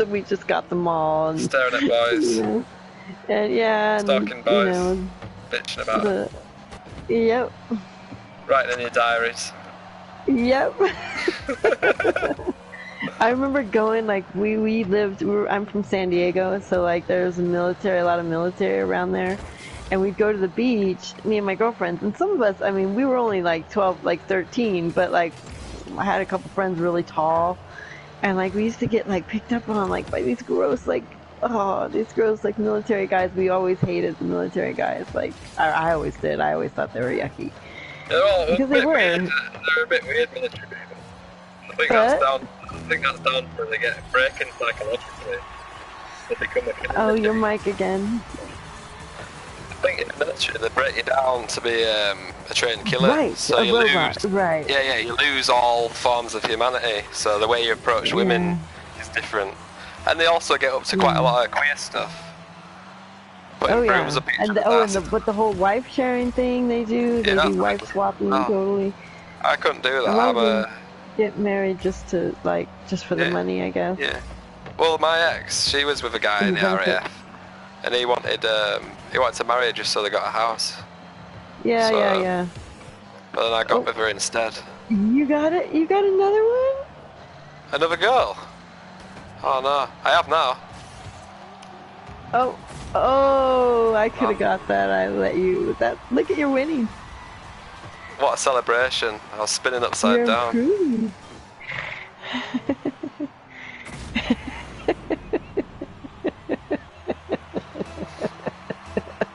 B: we just got the mall and
C: staring at boys.
B: You know, and
C: stalking boys.
B: You know,
C: bitching about it.
B: Yep.
C: Writing in your diaries.
B: Yep. I remember going, like, I'm from San Diego, so, like, there's a lot of military around there, and we'd go to the beach, me and my girlfriends, and some of us, I mean, we were only, like, 12, like, 13, but, like, I had a couple friends really tall, and, like, we used to get, like, picked up on, like, by these gross, like, military guys. We always hated the military guys, like, I always did. I always thought they were yucky.
C: Because
B: they were.
C: They're a bit weird military people. I think that's down for they get breaking psychologically. They become a
B: your mic again.
C: I think in the military they break you down to be a trained killer.
B: Right,
C: so
B: a
C: you
B: robot,
C: lose.
B: Right.
C: Yeah, you lose all forms of humanity. So the way you approach women is different. And they also get up to quite a lot of queer stuff. But
B: but the whole wife sharing thing they do, they do wife swapping totally.
C: I couldn't do that.
B: Get married just for the money, I guess.
C: Yeah. Well, my ex, she was with a guy in the RAF, and he wanted to marry her just so they got a house.
B: Yeah.
C: But then I got with her instead.
B: You got it? You got another one?
C: Another girl? Oh no, I have now.
B: Oh, I could have got that. I let you with that. Look at your winning.
C: What a celebration. I was spinning upside down.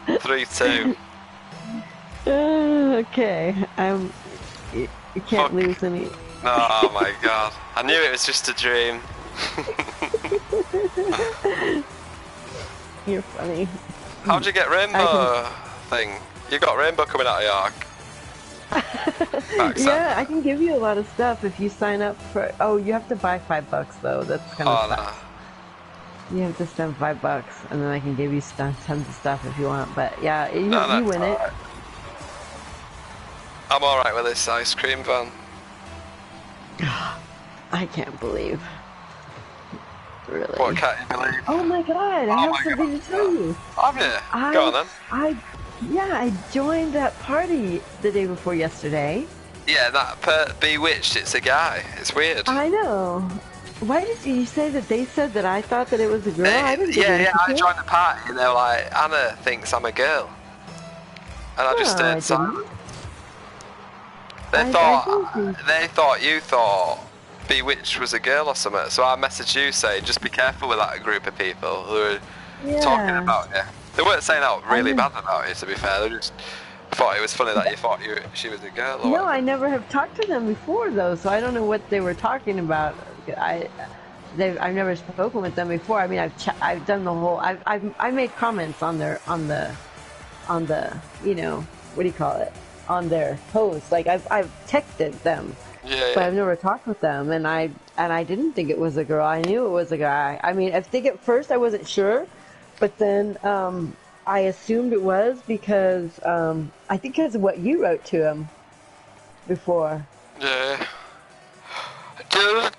C: 3-2.
B: Okay, you can't lose any.
C: Oh my god. I knew it was just a dream.
B: You're funny.
C: How'd you get Rainbow thing? You got Rainbow coming out of York.
B: Yeah, I can give you a lot of stuff if you sign up for. Oh, you have to buy $5 though. That's kind of. You have to spend $5, and then I can give you tons of stuff if you want. But yeah, you win it.
C: Right. I'm alright with this ice cream van.
B: I can't believe. Really?
C: What can't you believe?
B: Oh my god, I have something to tell you.
C: Have you? Go on then.
B: I joined that party the day before yesterday.
C: Yeah, that Bewitched, it's a guy. It's weird.
B: I know. Why did you say that they said that I thought that it was a girl?
C: I joined the party and they were like, Anna thinks I'm a girl. And I just stayed silent. They thought you thought Bewitched was a girl or something, so I messaged you saying just be careful with that group of people who are talking about you. They weren't saying out really bad about you, to be fair. They just thought it was funny that you thought she was a girl. Or whatever.
B: I never have talked to them before though, so I don't know what they were talking about. I've never spoken with them before. I mean, I've done the whole. I made comments on the you know, what do you call it, on their posts. Like I've texted them. But I've never talked with them, and I didn't think it was a girl. I knew it was a guy. I mean, I think at first I wasn't sure, but then I assumed it was because I think because of what you wrote to him before.
C: Yeah. There are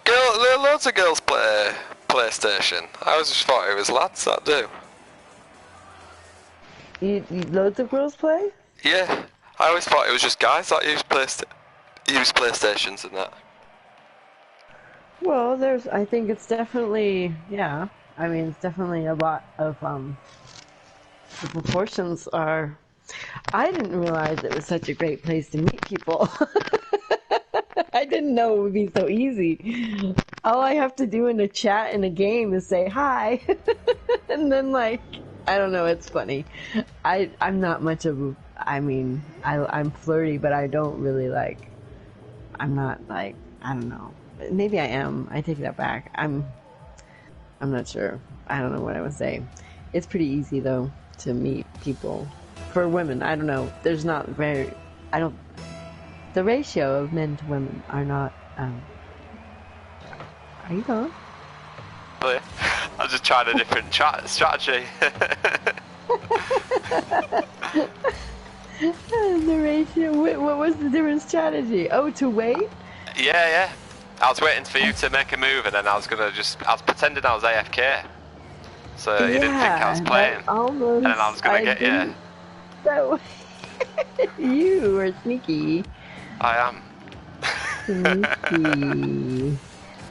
C: loads of girls play PlayStation. I always just thought it was lads that do.
B: You loads of girls play?
C: Yeah, I always thought it was just guys that use PlayStations and that.
B: Well, I think it's definitely, yeah. I mean, it's definitely a lot of, the proportions are, I didn't realize it was such a great place to meet people. I didn't know it would be so easy. All I have to do in a chat in a game is say hi. And then, like, I don't know, it's funny. I'm not much of, I mean, I'm flirty, but I don't really, like, I'm not, like, I don't know. Maybe I am. I take that back. I'm not sure. I don't know what I would say. It's pretty easy, though, to meet people. For women, I don't know. There's not very, the ratio of men to women are not, are you gone?
C: Oh, yeah. I was just trying a different strategy.
B: The ratio, what was the different strategy? Oh, to wait?
C: Yeah. I was waiting for you to make a move and then I was pretending I was AFK. So you didn't think I was playing.
B: Almost,
C: and then I was going to get you.
B: So, you are sneaky.
C: I am.
B: Sneaky.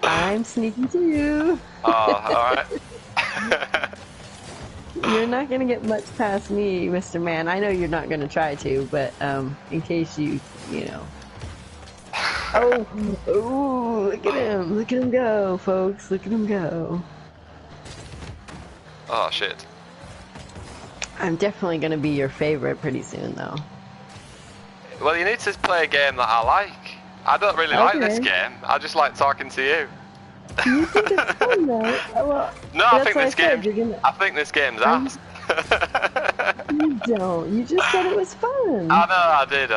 B: I'm sneaky too.
C: Oh, alright.
B: You're not going to get much past me, Mr. Man. I know you're not going to try to, but in case you know. Oh, look at him. Look at him go, folks. Look at him go.
C: Oh, shit.
B: I'm definitely going to be your favorite pretty soon, though.
C: Well, you need to play a game that I like. I don't really like this game. I just like talking to you.
B: You think it's fun, though? Well,
C: no, I think this game's ass.
B: You don't. You just said it was fun.
C: I know, I did.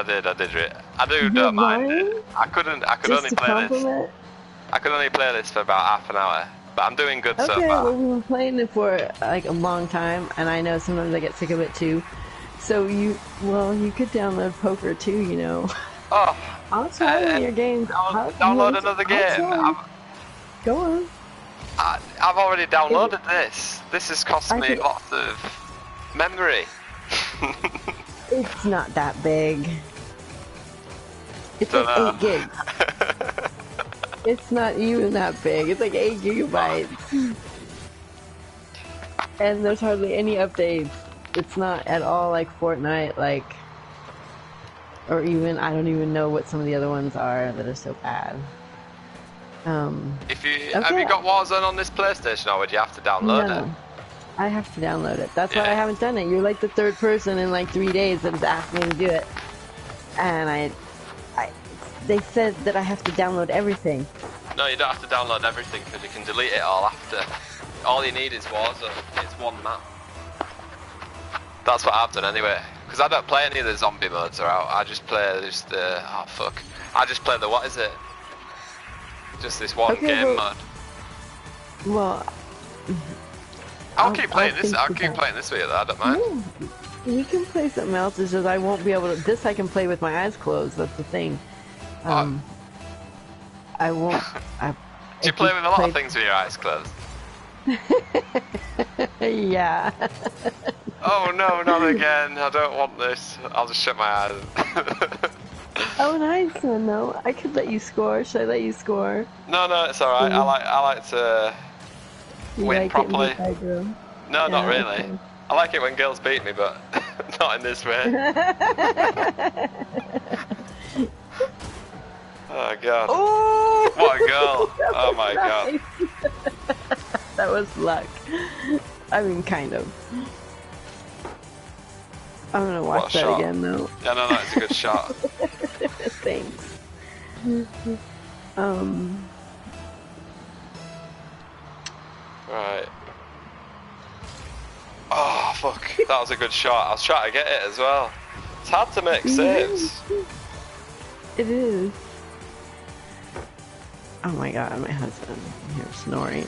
C: Don't mind it. I could only play this. I could only play this for about half an hour, but I'm doing good so far.
B: Okay, well, we've been playing it for like a long time, and I know sometimes I get sick of it too. So you could download poker too, you know.
C: Oh.
B: I'll try one of your games.
C: Download another game.
B: Go on.
C: I've already downloaded this. This has cost me lots of memory.
B: It's not that big. It's like 8 gigs. It's not even that big. It's like 8 gigabytes. And there's hardly any updates. It's not at all like Fortnite, like, or even, I don't even know what some of the other ones are that are so bad.
C: Have you got Warzone on this PlayStation, or would you have to download it?
B: I have to download it. That's why I haven't done it. You're like the third person in like 3 days that has asked me to do it. And they said that I have to download everything.
C: No, you don't have to download everything because you can delete it all after. All you need is Warzone. It's one map. That's what I've done anyway. Because I don't play any of the zombie modes are out. I just play I just play the, what is it? Just this one game mode.
B: Well,
C: I'll keep playing this. I'll keep playing this with you. I don't mind.
B: Yeah, we can play something else. It's just I won't be able to. This I can play with my eyes closed. That's the thing. I won't.
C: Do you play with a lot of things with your eyes closed?
B: Yeah.
C: Oh no, not again. I don't want this. I'll just shut my eyes.
B: Oh, nice one, though. I could let you score. Should I let you score?
C: No, it's alright. I like to win
B: like
C: properly. No,
B: yeah,
C: not really.
B: Okay.
C: I like it when girls beat me, but not in this way. Oh god.
B: Oh!
C: What a goal. Oh my god.
B: That was luck. I mean, kind of. I'm gonna watch that again, though.
C: Yeah, no, it's a good shot.
B: Thanks.
C: Right. Oh, fuck. That was a good shot. I was trying to get it as well. It's hard to make saves.
B: It is. Oh my god, my husband here snoring.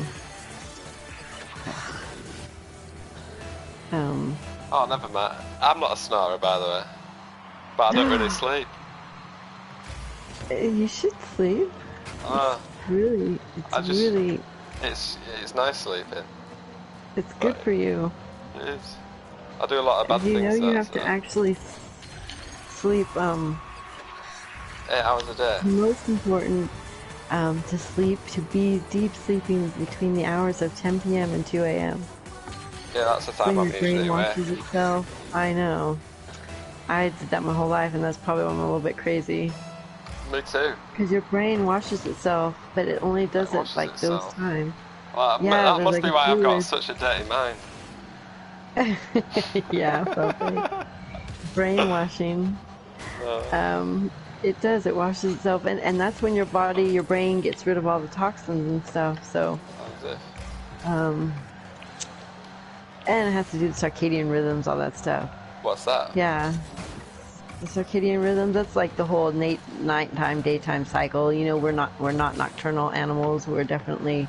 C: Oh, never mind. I'm not a snorer, by the way. But I don't really sleep.
B: You should sleep. Really,
C: it's nice sleeping.
B: It's good for you.
C: It is. I do a lot of bad things.
B: You know you have to actually sleep
C: 8 hours a day.
B: Most important to sleep, to be deep sleeping between the hours of 10 p.m. and 2 a.m.
C: Yeah, that's the time I'm usually
B: awake. Your brain
C: awake.
B: washes itself. I know. I did that my whole life, and that's probably why I'm a little bit crazy.
C: Me too.
B: Because your brain washes itself, but it only does it like those times.
C: Well,
B: yeah,
C: that must be why I've got such a dirty mind.
B: Yeah, probably. Brainwashing. It does, it washes itself, and that's when your brain gets rid of all the toxins and stuff, so. And it has to do with circadian rhythms, all that stuff.
C: What's that?
B: Yeah. The circadian rhythm, that's like the whole nighttime, daytime cycle. You know, we're not nocturnal animals. We're definitely,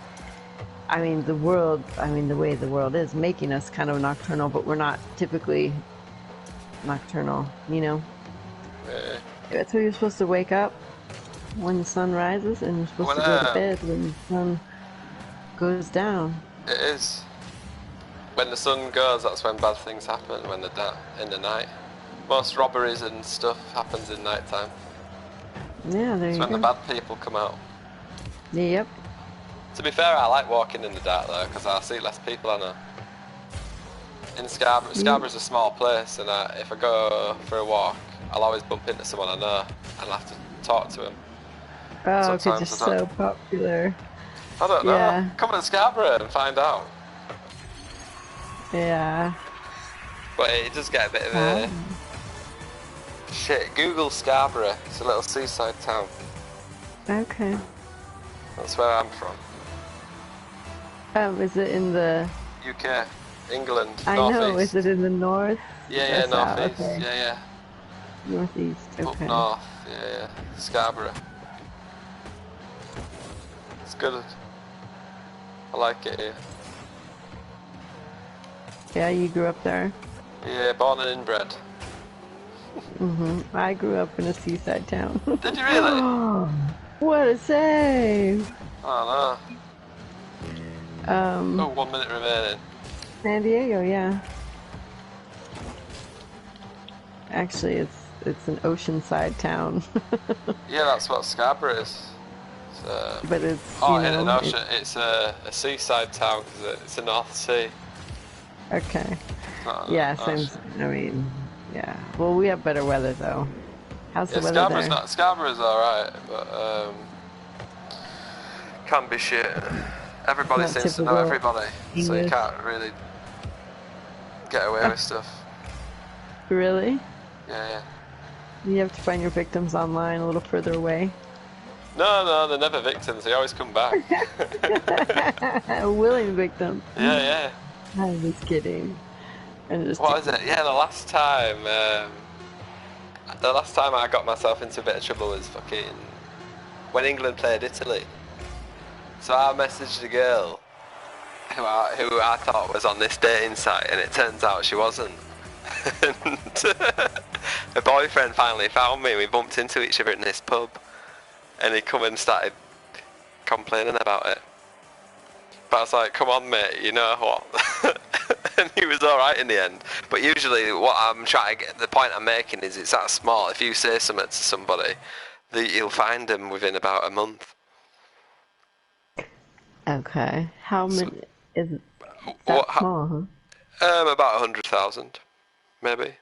B: the way the world is making us kind of nocturnal, but we're not typically nocturnal, you know?
C: Yeah.
B: That's where you're supposed to wake up when the sun rises, and you're supposed to go to bed when the sun goes down.
C: It is. When the sun goes, that's when bad things happen, in the night. Most robberies and stuff happens in night time.
B: Yeah, there you go.
C: It's when the bad people come out.
B: Yep.
C: To be fair, I like walking in the dark though, because I see less people I know. In Scarborough's a small place, and if I go for a walk, I'll always bump into someone I know, and I'll have to talk to them.
B: Oh, because you're so popular.
C: I don't know.
B: Yeah.
C: Come to Scarborough and find out.
B: Yeah.
C: But it does get a bit of a... Shit, Google Scarborough. It's a little seaside town.
B: Okay.
C: That's where I'm from.
B: Is it in the...
C: UK. England.
B: I know, is it in the north?
C: Yeah, northeast.
B: Okay.
C: Yeah.
B: Northeast, okay.
C: Up north, yeah. Scarborough. It's good. I like it here.
B: Yeah, you grew up there?
C: Yeah, born and inbred.
B: I grew up in a seaside town.
C: Did you really?
B: What a save!
C: Oh no. 1 minute remaining.
B: San Diego, yeah. Actually, it's an oceanside town.
C: Yeah, that's what Scarborough is.
B: But it's
C: in an ocean. It's a seaside town because it's the North Sea.
B: Okay. Yeah, same. Yeah. Well, we have better weather though. How's the weather there?
C: Scarborough's alright, but can be shit. Everybody seems to know everybody, English. So you can't really get away with stuff.
B: Really?
C: Yeah.
B: You have to find your victims online a little further away.
C: No, they're never victims. They always come back.
B: A willing victim.
C: Yeah.
B: I was kidding.
C: What is it? Yeah, the last time I got myself into a bit of trouble was fucking when England played Italy. So I messaged a girl who I thought was on this dating site, and it turns out she wasn't. And her boyfriend finally found me. We bumped into each other in this pub, and he come and started complaining about it. But I was like, come on mate, you know what? And he was alright in the end. But usually what I'm trying to get, the point I'm making is it's that small. If you say something to somebody, you'll find them within about a month.
B: Okay. How many is that small, huh?
C: About 100,000, maybe.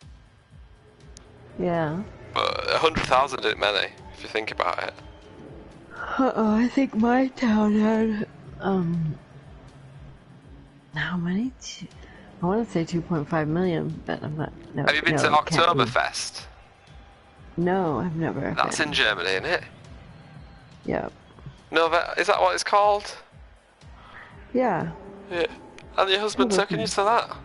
B: Yeah.
C: But 100,000 isn't many, if you think about it.
B: I think my town had, how many? I want to say 2.5 million, but I'm not. No,
C: have you been to Oktoberfest?
B: No, I've never.
C: That's in Germany, isn't it?
B: Yeah.
C: No, is that what it's called?
B: Yeah.
C: Yeah. And your husband taking you to that?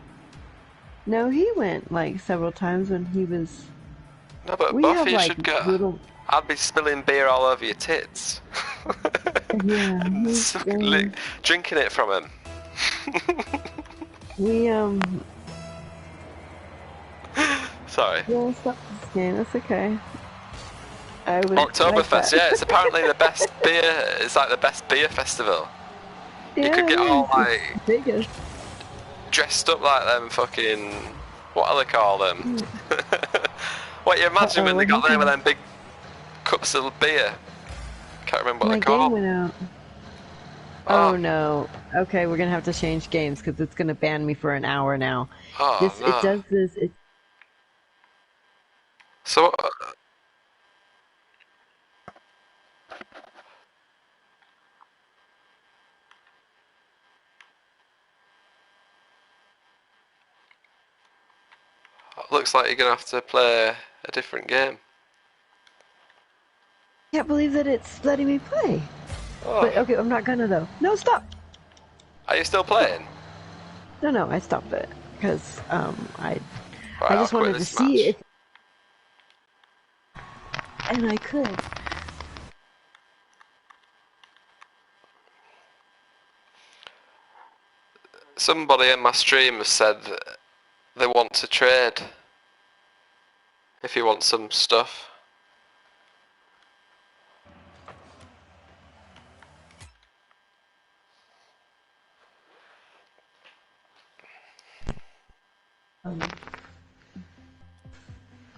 B: No, he went like several times when he was.
C: No, but both of you should go. I'd be spilling beer all over your tits.
B: Yeah.
C: Drinking it from him.
B: We
C: Sorry.
B: Yeah, stop this game. That's okay.
C: Oktoberfest, yeah, it's apparently the best beer. It's like the best beer festival.
B: Yeah,
C: you could get all like
B: biggest.
C: Dressed up like them fucking. What do they call them? What you imagine when they got there with them big cups of beer? Can't remember what they're called.
B: My game went out. Oh no. Okay, we're gonna have to change games because it's gonna ban me for an hour now.
C: Oh, no.
B: It does this.
C: So. Looks like you're gonna have to play a different game.
B: Can't believe that it's letting me play. Oh. But okay, I'm not gonna though. No, stop.
C: Are you still playing?
B: No, I stopped it because I just wanted to see if, and I could.
C: Somebody in my stream has said that they want to trade. If you want some stuff.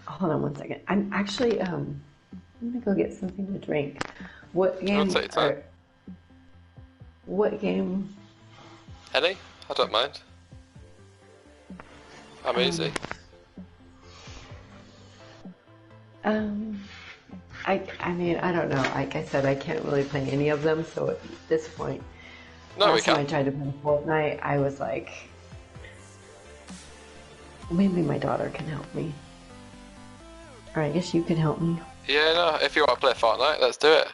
B: Hold on one second. I'm actually I'm gonna go get something to drink. What game? What game?
C: Any? I don't mind. I'm easy.
B: I mean, I don't know. Like I said, I can't really play any of them. So at this point, last time I tried to play Fortnite, I was like, maybe my daughter can help me. Or I guess you can help me.
C: Yeah, no. If you want to play Fortnite, let's do it.